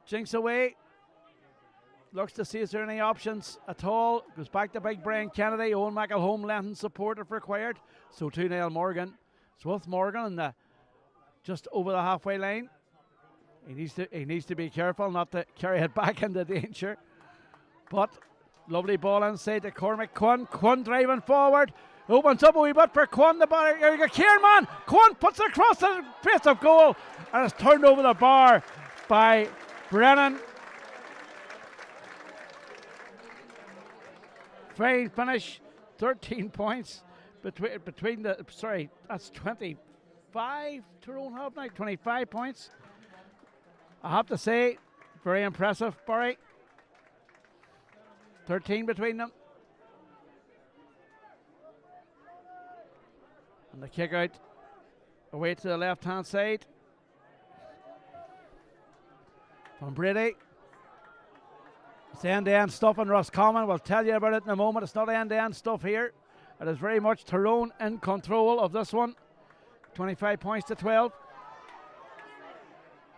Jinks away. Looks to see is there any options at all. Goes back to big Brian Kennedy. Owen McElhone lending support if required. So to Niall Morgan. It's with Morgan and just over the halfway line. He needs to be careful not to carry it back into danger. But lovely ball inside to Cormac Quinn. Quinn driving forward. Opens up a wee bit for Quinn. The bar. You got Kierman. Quinn puts it across the face of goal, and it's turned over the bar by Brennan. Fine finish, 13 points between the. Sorry, that's 25. Tyrone have now 25 points. I have to say, very impressive, Barry. 13 between them. And the kick out away to the left hand side from Brady. It's end-to-end stuff in Roscommon. We'll tell you about it in a moment. It's not end-to-end stuff here. It is very much Tyrone in control of this one. 25 points to 12.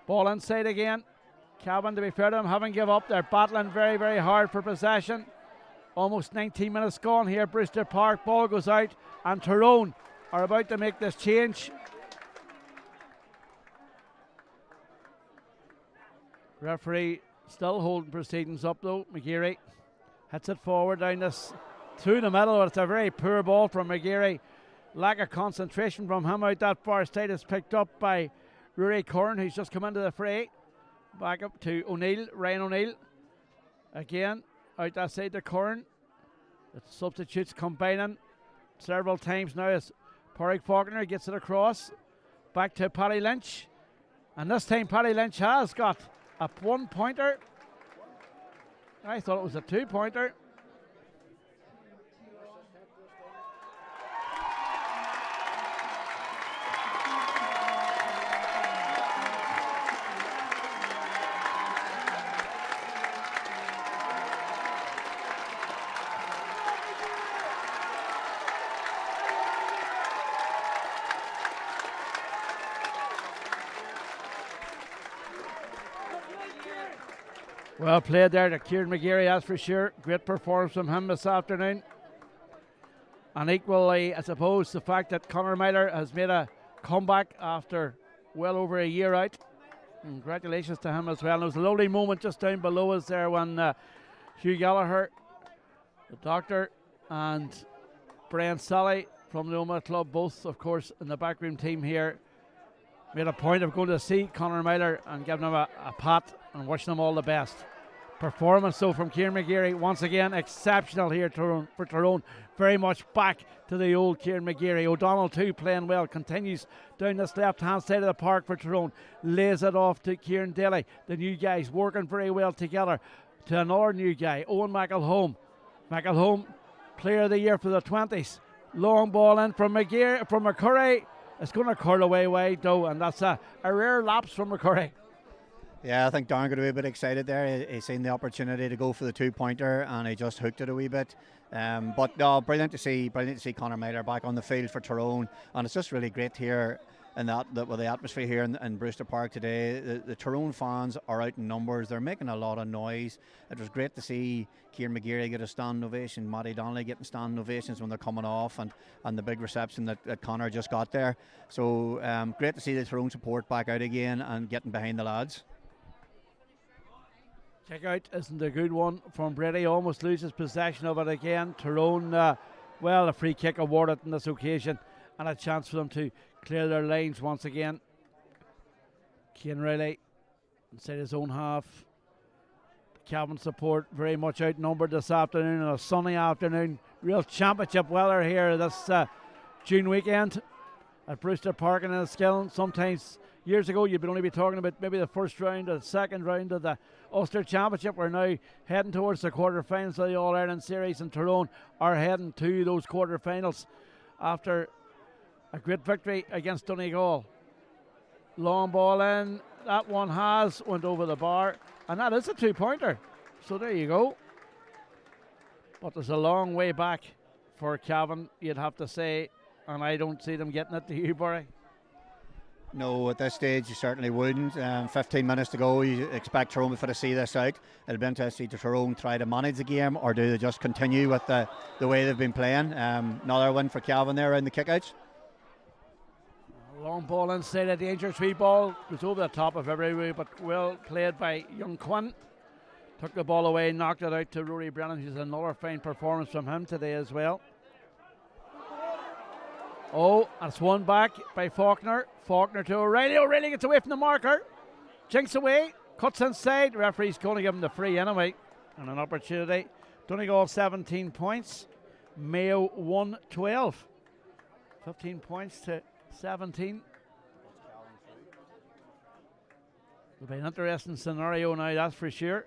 Ball inside again. Cavan, to be fair to them, haven't given up. They're battling very, very hard for possession. Almost 19 minutes gone here. Brewster Park. Ball goes out, and Tyrone are about to make this change. Referee still holding proceedings up though. McGeary hits it forward down this through the middle. It's a very poor ball from McGeary. Lack of concentration from him out that far side is picked up by Rory Corn, who's just come into the fray. Back up to O'Neill, Ryan O'Neill. Again, out that side to Corn. The substitutes combining several times now as Pádraig Faulkner gets it across. Back to Paddy Lynch. And this time Paddy Lynch has got a 1-pointer. I thought it was a 2-pointer. Well played there to Kieran McGeary, that's for sure. Great performance from him this afternoon. And equally, I suppose, the fact that Conor Miller has made a comeback after well over a year out. Congratulations to him as well. And it was a lovely moment just down below us there when Hugh Gallagher, the doctor, and Brian Sally from the Omagh Club, both, of course, in the backroom team here, made a point of going to see Conor Miller and giving him a pat and wishing him all the best. Performance so from Kieran McGeary, once again exceptional here for Tyrone. Very much back to the old Kieran McGeary. O'Donnell too playing well, continues down this left hand side of the park for Tyrone, lays it off to Kieran Daly. The new guys working very well together. To another new guy, Owen McElhone. McElhone, player of the year for the 20s. Long ball in from McCurry. It's going to curl away wide though, and that's a rare lapse from McCurry. Yeah, I think Darren got a wee bit excited there. He seen the opportunity to go for the 2-pointer and he just hooked it a wee bit. But no, brilliant to see Conor Miller back on the field for Tyrone, and it's just really great to hear and that with the atmosphere here in Brewster Park today. The Tyrone fans are out in numbers. They're making a lot of noise. It was great to see Kieran McGeary get a standing ovation, Matty Donnelly getting standing ovations when they're coming off, and the big reception that Connor just got there. So great to see the Tyrone support back out again and getting behind the lads. Kick out isn't a good one from Brady. Almost loses possession of it again. Tyrone, a free kick awarded on this occasion, and a chance for them to clear their lines once again. Cian Riley inside his own half. Cavan support very much outnumbered this afternoon on a sunny afternoon. Real championship weather here this June weekend at Brewster Park in Enniskillen. Sometimes years ago you'd only be talking about maybe the first round or the second round of the Ulster Championship. We're now heading towards the quarterfinals of the All-Ireland Series, and Tyrone are heading to those quarterfinals after a great victory against Donegal. Long ball in, that one went over the bar, and that is a 2-pointer. So there you go. But there's a long way back for Cavan, you'd have to say, and I don't see them getting it to you, Barry. No, at this stage you certainly wouldn't. 15 minutes to go, you expect Tyrone to see this out. It'll be interesting to Tyrone try to manage the game, or do they just continue with the way they've been playing. Another win for Cavan there in the kickouts. Long ball inside, a dangerous free ball, goes over the top of everybody, but well played by young Quinn. Took the ball away, knocked it out to Rory Brennan, who's another fine performance from him today as well. Oh, that's one back by Faulkner. Faulkner to O'Reilly. O'Reilly gets away from the marker. Jinks away, cuts inside. The referee's going to give him the free anyway. And an opportunity. Donegal 17 points. Mayo 1-12. 15 points to 17. It'll be an interesting scenario now, that's for sure.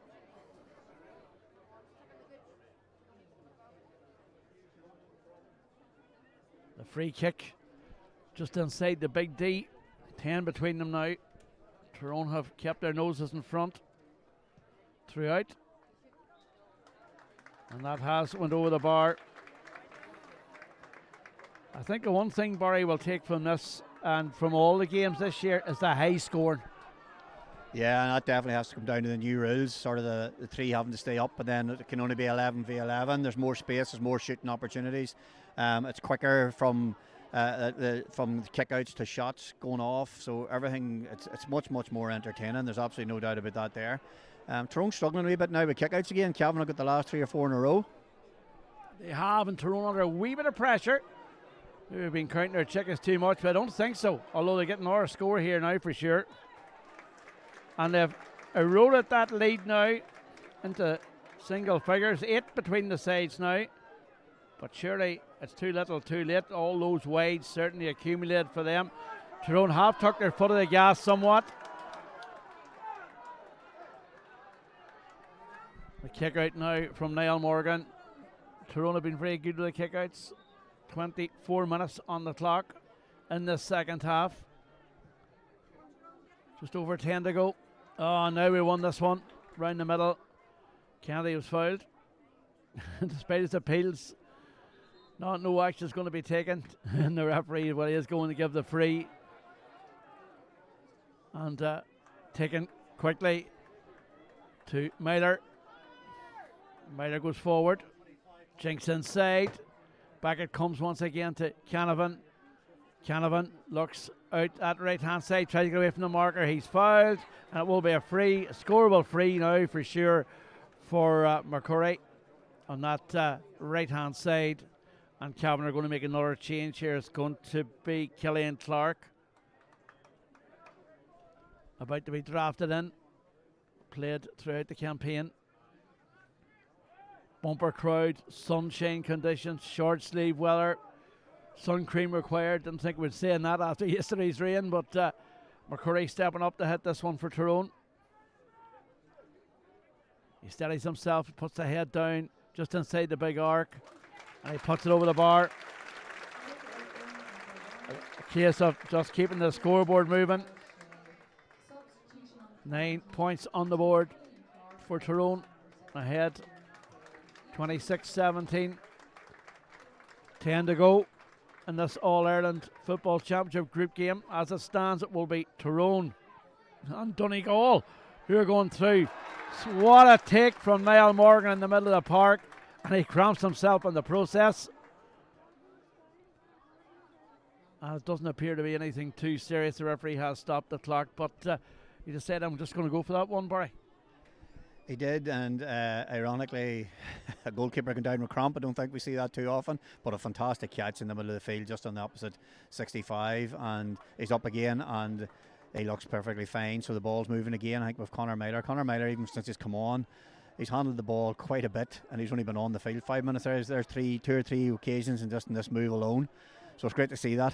The free kick just inside the big D. 10 between them now. Tyrone have kept their noses in front throughout. And that has went over the bar. I think the one thing Barry will take from this and from all the games this year is the high scoring. Yeah, and that definitely has to come down to the new rules, sort of the three having to stay up, and then it can only be 11v11. There's more space, there's more shooting opportunities. It's quicker from the kickouts to shots going off, so everything, it's much more entertaining. There's absolutely no doubt about that there. Tyrone struggling a wee bit now with kickouts again. Cavan have got the last 3 or 4 in a row. They have, and Tyrone under a wee bit of pressure. They've been counting their chickens too much, but I don't think so, although they're getting our score here now for sure. And they've eroded that lead now into single figures, 8 between the sides now. But surely it's too little too late. All those wides certainly accumulated for them. Tyrone have took their foot of the gas somewhat. The kick out now from Niall Morgan. Tyrone have been very good with the kick outs. 24 minutes on the clock in the second half. Just over 10 to go. Oh, now we won this one. Round the middle. Kennedy was fouled. Despite his appeals, no action is going to be taken. And the referee is going to give the free. And taken quickly to Meyler. Meyler goes forward. Jinks inside. Back it comes once again to Canavan. Canavan looks out at right hand side, tries to get away from the marker. He's fouled, and it will be a free, a scoreable free now for sure for McCurry on that right hand side. And Cavan are going to make another change here. It's going to be Killian Clark, about to be drafted in, played throughout the campaign. Bumper crowd, sunshine conditions, short sleeve weather, sun cream required. Didn't think we'd say that after yesterday's rain, but McCurry stepping up to hit this one for Tyrone. He steadies himself, puts the head down just inside the big arc, and he puts it over the bar. A case of just keeping the scoreboard moving. 9 points on the board for Tyrone, ahead 26-17. 10 to go in this All-Ireland Football Championship group game. As it stands, it will be Tyrone and Donegal who are going through. So what a take from Niall Morgan in the middle of the park, and he cramps himself in the process. And it doesn't appear to be anything too serious. The referee has stopped the clock, but he just said, I'm just going to go for that one, Barry. He did, and ironically, a goalkeeper can down with cramp. I don't think we see that too often, but a fantastic catch in the middle of the field, just on the opposite 65, and he's up again, and he looks perfectly fine. So the ball's moving again, I think, with Conor Meyler. Conor Meyler, even since he's come on, he's handled the ball quite a bit, and he's only been on the field 5 minutes. There's two or three occasions, and just in this move alone. So it's great to see that.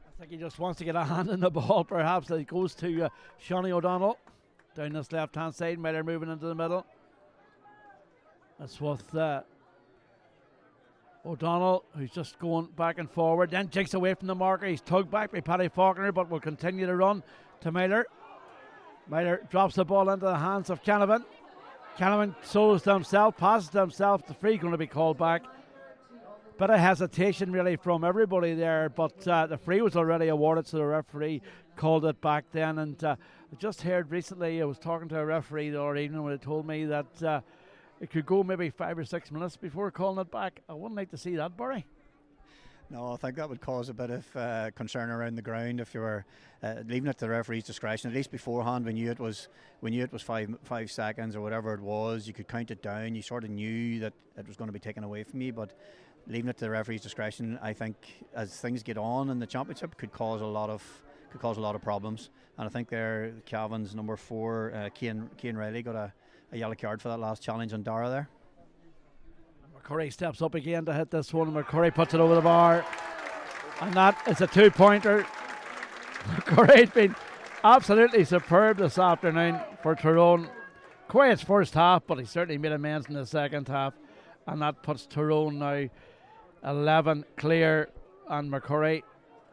I think he just wants to get a hand in the ball, perhaps. It goes to Seanie O'Donnell down this left hand side. Meyler moving into the middle. That's with O'Donnell, who's just going back and forward. Then jigs away from the marker. He's tugged back by Paddy Faulkner, but will continue to run to Meyler. Meyler drops the ball into the hands of Cavan. Cavan solos to himself, passes to himself. The free going to be called back. Bit of hesitation really from everybody there, but the free was already awarded, so the referee called it back then. And I just heard recently, I was talking to a referee the other evening when he told me that it could go maybe 5 or 6 minutes before calling it back. I wouldn't like to see that, Barry. No, I think that would cause a bit of concern around the ground if you were leaving it to the referee's discretion. At least beforehand, we knew it was 5 seconds or whatever it was. You could count it down. You sort of knew that it was going to be taken away from you, but leaving it to the referee's discretion, I think, as things get on in the championship, could cause a lot of problems. And I think there, Cavan's number 4, Cian Riley, got a yellow card for that last challenge on Dara there. McCurry steps up again to hit this one. McCurry puts it over the bar, and that is a 2-pointer. McCurry's been absolutely superb this afternoon for Tyrone. Quiet first half, but he certainly made amends in the second half, and that puts Tyrone now 11 clear, and McCurry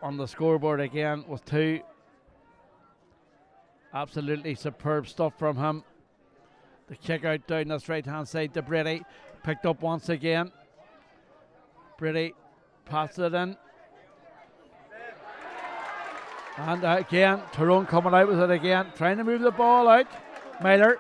on the scoreboard again with 2. Absolutely superb stuff from him. The kick out down this right hand side to Brady, picked up once again. Brady passes it in, and again Tyrone coming out with it again, trying to move the ball out. Meyler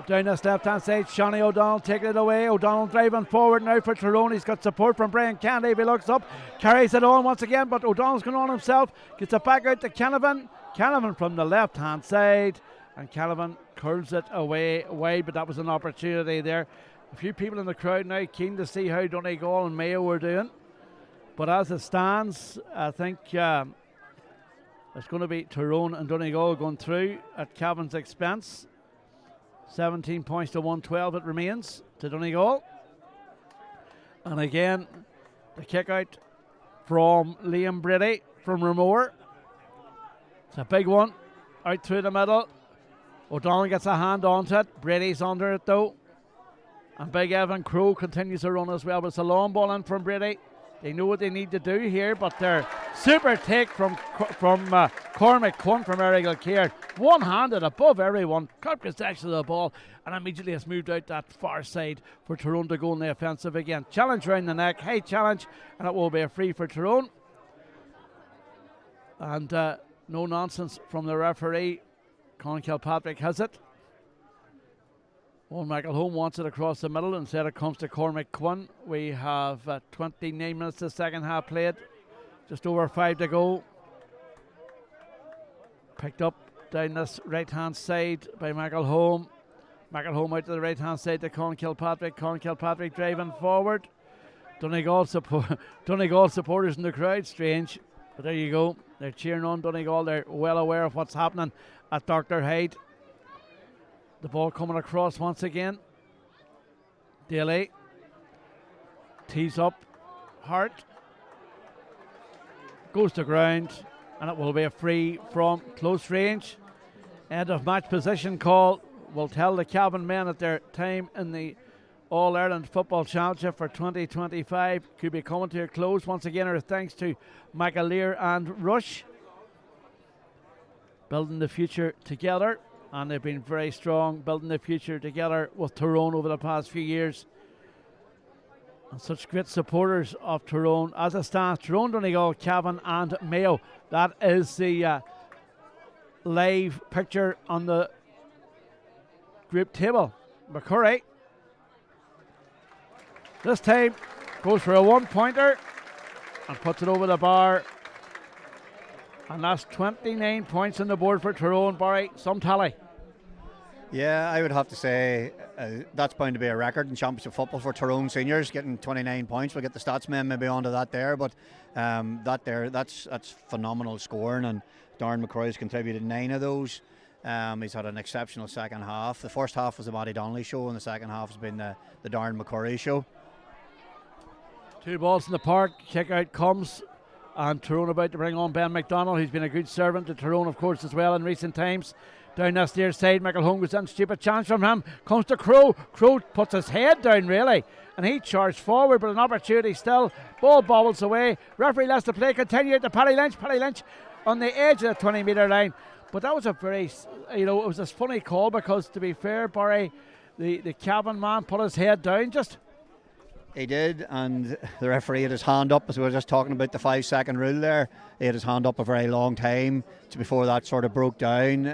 down this left hand side. Seanie O'Donnell taking it away. O'Donnell driving forward now for Tyrone. He's got support from Brian Kennedy. If he looks up, carries it on once again, but O'Donnell's going on himself. Gets it back out to Cavan. Cavan from the left hand side, and Cavan curls it away wide, but that was an opportunity there. A few people in the crowd now keen to see how Donegal and Mayo were doing, but as it stands, I think it's going to be Tyrone and Donegal going through at Cavan's expense. 17 points to 112 it remains to Donegal. And again, the kick out from Liam Brady from Ramore. It's a big one out through the middle. O'Donnell gets a hand onto it. Brady's under it though, and Big Evan Crow continues to run as well, but it's a long ball in from Brady. They know what they need to do here, but they're super take from Cormac Quinn from Errigal Caird. One-handed above everyone. Caught possession of the ball, and immediately it's moved out that far side for Tyrone to go in the offensive again. Challenge round the neck, high challenge, and it will be a free for Tyrone. And no nonsense from the referee. Colin Kilpatrick has it. Owen McElhone wants it across the middle. Instead it comes to Cormac Quinn. We have 29 minutes the second half played. Just over 5 to go. Picked up down this right hand side by McElhone. McElhone out to the right hand side to Colin Kilpatrick. Colin Kilpatrick driving forward. Donegal supporters in the crowd. Strange. But there you go. They're cheering on Donegal. They're well aware of what's happening at Dr. Hyde. The ball coming across once again. Daly tees up. Hart goes to ground, and it will be a free from close range. End of match position call will tell the Cavan men at their time in the All-Ireland Football Championship for 2025 could be coming to a close. Once again, our thanks to McAleer and Rush, building the future together, and they've been very strong building the future together with Tyrone over the past few years. And such great supporters of Tyrone as it stands. Tyrone, Donegal, Cavan and Mayo. That is the live picture on the group table. McCurry this time goes for a 1-pointer and puts it over the bar. And that's 29 points on the board for Tyrone. Barry, some tally. Yeah, I would have to say that's bound to be a record in championship football for Tyrone seniors, getting 29 points. We'll get the stats men maybe onto that there, but that's phenomenal scoring, and Darren McCrory's contributed 9 of those. He's had an exceptional second half. The first half was the Matty Donnelly show, and the second half has been the Darren McCrory show. 2 balls in the park, kick out comes, and Tyrone about to bring on Ben McDonald, who's been a good servant to Tyrone, of course, as well in recent times. Down that near side, Michael Holmes goes in, stupid chance from him, comes to Crow. Crow puts his head down really, and he charged forward, but an opportunity still. Ball bobbles away. Referee lets the play continue to Paddy Lynch. Paddy Lynch on the edge of the 20-metre line. But that was a very, it was a funny call because, to be fair, Barry, the Cavan man put his head down just. He did, and the referee had his hand up, as we were just talking about the 5-second rule there. He had his hand up a very long time before that sort of broke down.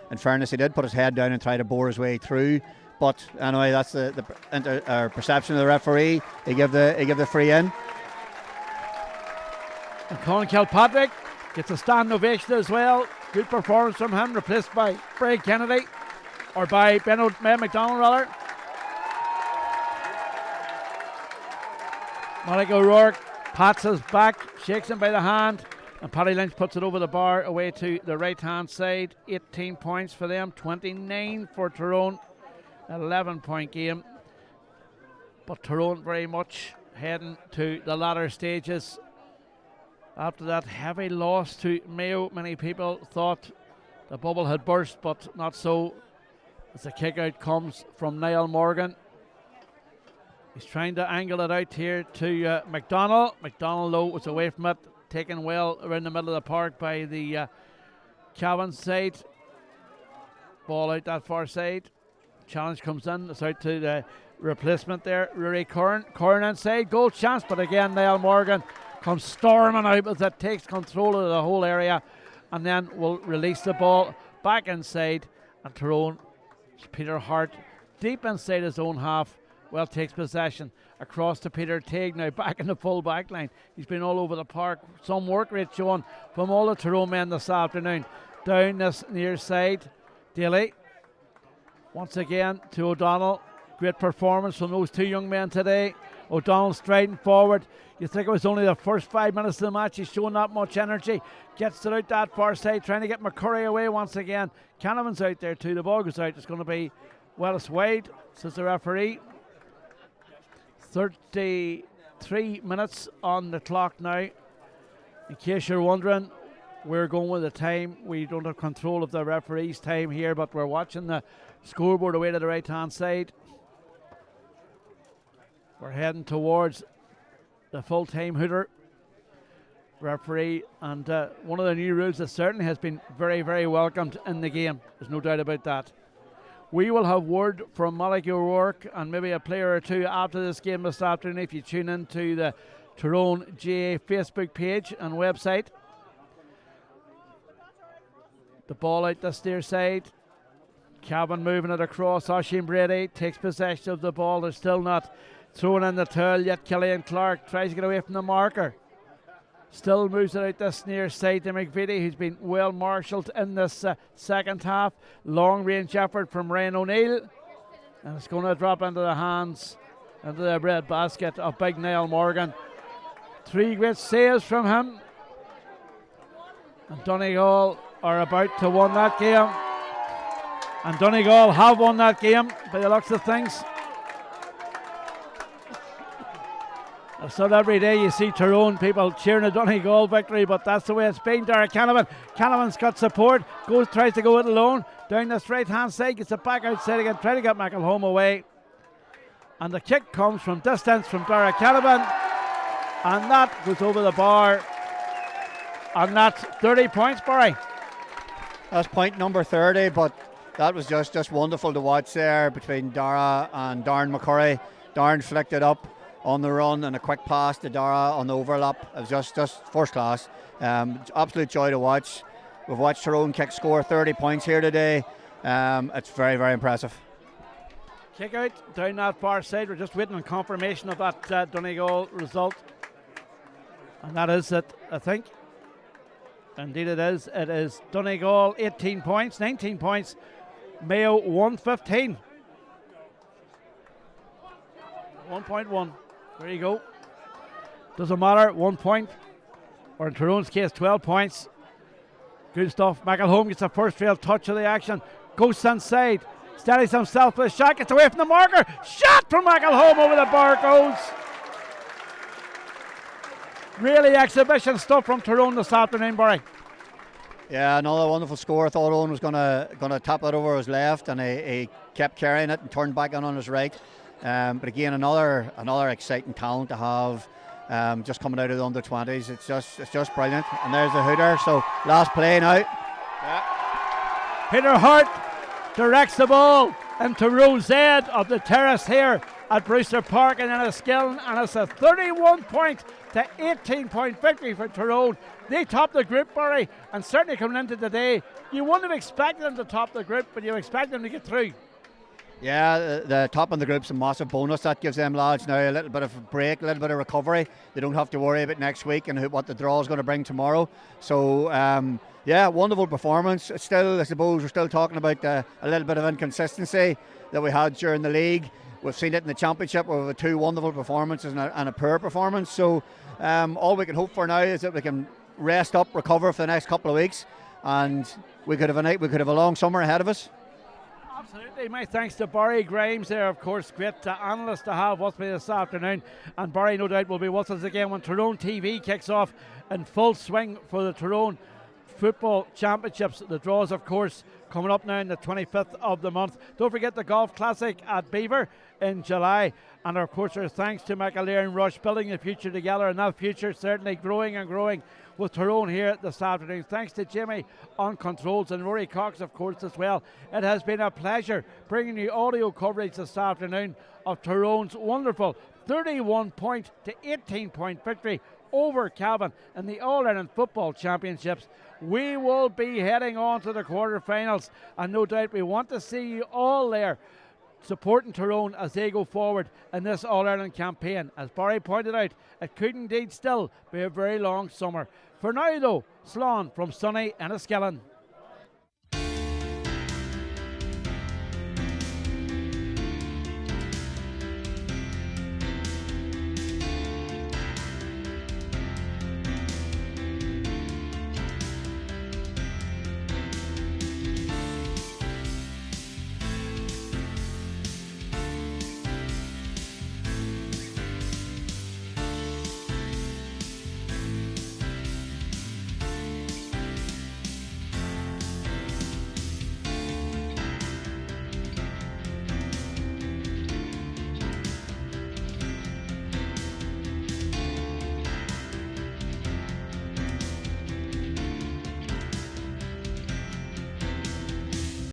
In fairness, he did put his head down and try to bore his way through. But anyway, that's the perception of the referee. He gave the free in. And Colin Kilpatrick gets a stand ovation as well. Good performance from him, replaced by Brad Kennedy, or by Ben McDonald rather. Malik O'Rourke pats his back, shakes him by the hand, and Paddy Lynch puts it over the bar away to the right hand side. 18 points for them, 29 for Tyrone. 11-point game. But Tyrone very much heading to the latter stages. After that heavy loss to Mayo, many people thought the bubble had burst, but not so, as the kick out comes from Niall Morgan. He's trying to angle it out here to McDonald. McDonald, though, was away from it, taken well around the middle of the park by the Cavan side. Ball out that far side. Challenge comes in. It's out to the replacement there, Rory Curran. Curran inside, goal chance, but again, Niall Morgan comes storming out as it takes control of the whole area, and then will release the ball back inside. And Tyrone, Peter Hart, deep inside his own half, well, takes possession across to Peter Teague now, back in the full back line. He's been all over the park. Some work rate shown from all the Tyrone men this afternoon. Down this near side, Daly. Once again to O'Donnell. Great performance from those 2 young men today. O'Donnell striding forward. You think it was only the first 5 minutes of the match. He's showing that much energy. Gets it out that far side, trying to get McCurry away once again. Canavan's out there too. The ball goes out. It's going to be, well, it's wide, says the referee. 33 minutes on the clock now. In case you're wondering, we're going with the time. We don't have control of the referee's time here, but we're watching the scoreboard away to the right hand side. We're heading towards the full time hooter referee, and one of the new rules that certainly has been very, very welcomed in the game. There's no doubt about that. We will have word from Malik O'Rourke and maybe a player or two after this game this afternoon if you tune into the Tyrone GA Facebook page and website. The ball out this near side. Cavan moving it across. Oisin Brady takes possession of the ball. They're still not throwing in the towel yet. Killian Clark tries to get away from the marker. Still moves it out this near side to McVitie, who's been well marshalled in this second half. Long range effort from Ryan O'Neill. And it's going to drop into the hands, into the bread basket of big Niall Morgan. 3 great saves from him. And Donegal are about to win that game. And Donegal have won that game by the looks of things. It's not every day you see Tyrone people cheering a Donegal victory, but that's the way it's been. Derek Canavan. Canavan's got support. Tries to go it alone. Down this right hand side, gets it back outside again, trying to get McElhone away. And the kick comes from distance from Derek Canavan. And that goes over the bar. And that's 30 points, Barry. That's point number 30, but that was just wonderful to watch there between Dara and Darren McCurry. Darren flicked it up. on the run and a quick pass to Dara on the overlap. It was just first class. Absolute joy to watch. We've watched Tyrone score 30 points here today. It's very, very impressive. Kick out down that far side. We're just waiting on confirmation of that Donegal result. And that is it, I think. Indeed it is. It is Donegal 18 points, 19 points. Mayo 115. 1.1. There you go. Doesn't matter. 1 point. Or in Tyrone's case, 12 points. Good stuff. McElhone gets the first real touch of the action. Goes inside. Steadies himself with a shot. Gets away from the marker. Shot from McElhone over the bar goes. Really exhibition stuff from Tyrone this afternoon, Barry. Yeah, another wonderful score. I thought Owen was gonna tap it over his left, and he kept carrying it and turned back on his right. But again, another exciting talent to have. Just coming out of the under-20s, it's just brilliant. And there's the hooter. So last play now. Yeah. Peter Hart directs the ball into Rose Ed of the terrace here at Brewster Park, and then a skill, and it's a 31 point to 18 point victory for Tyrone. They top the group, Barry, and certainly coming into today, you wouldn't have expected them to top the group, but you expect them to get through. Yeah, the top of the group's a massive bonus. That gives them lads now a little bit of a break, a little bit of recovery. They don't have to worry about next week and what the draw is going to bring tomorrow. So, yeah, wonderful performance. Still, I suppose we're still talking about a little bit of inconsistency that we had during the league. We've seen it in the championship where we had 2 wonderful performances and a poor performance. So, all we can hope for now is that we can rest up, recover for the next couple of weeks, and we could have a long summer ahead of us. Absolutely. My thanks to Barry Grimes there, of course. Great analyst to have with me this afternoon. And Barry, no doubt, will be with us again when Tyrone TV kicks off in full swing for the Tyrone Football Championships. The draws, of course, coming up now on the 25th of the month. Don't forget the Golf Classic at Beaver in July. And, of course, our thanks to McAleer and Rush, building the future together. And that future certainly growing and growing with Tyrone here this afternoon. Thanks to Jimmy on controls and Rory Cox, of course, as well. It has been a pleasure bringing you audio coverage this afternoon of Tyrone's wonderful 31 point to 18 point victory over Cavan in the All-Ireland Football Championships. We will be heading on to the quarterfinals, and no doubt we want to see you all there supporting Tyrone as they go forward in this All-Ireland campaign. As Barry pointed out, it could indeed still be a very long summer. For now though, Slán from sunny Enniskillen.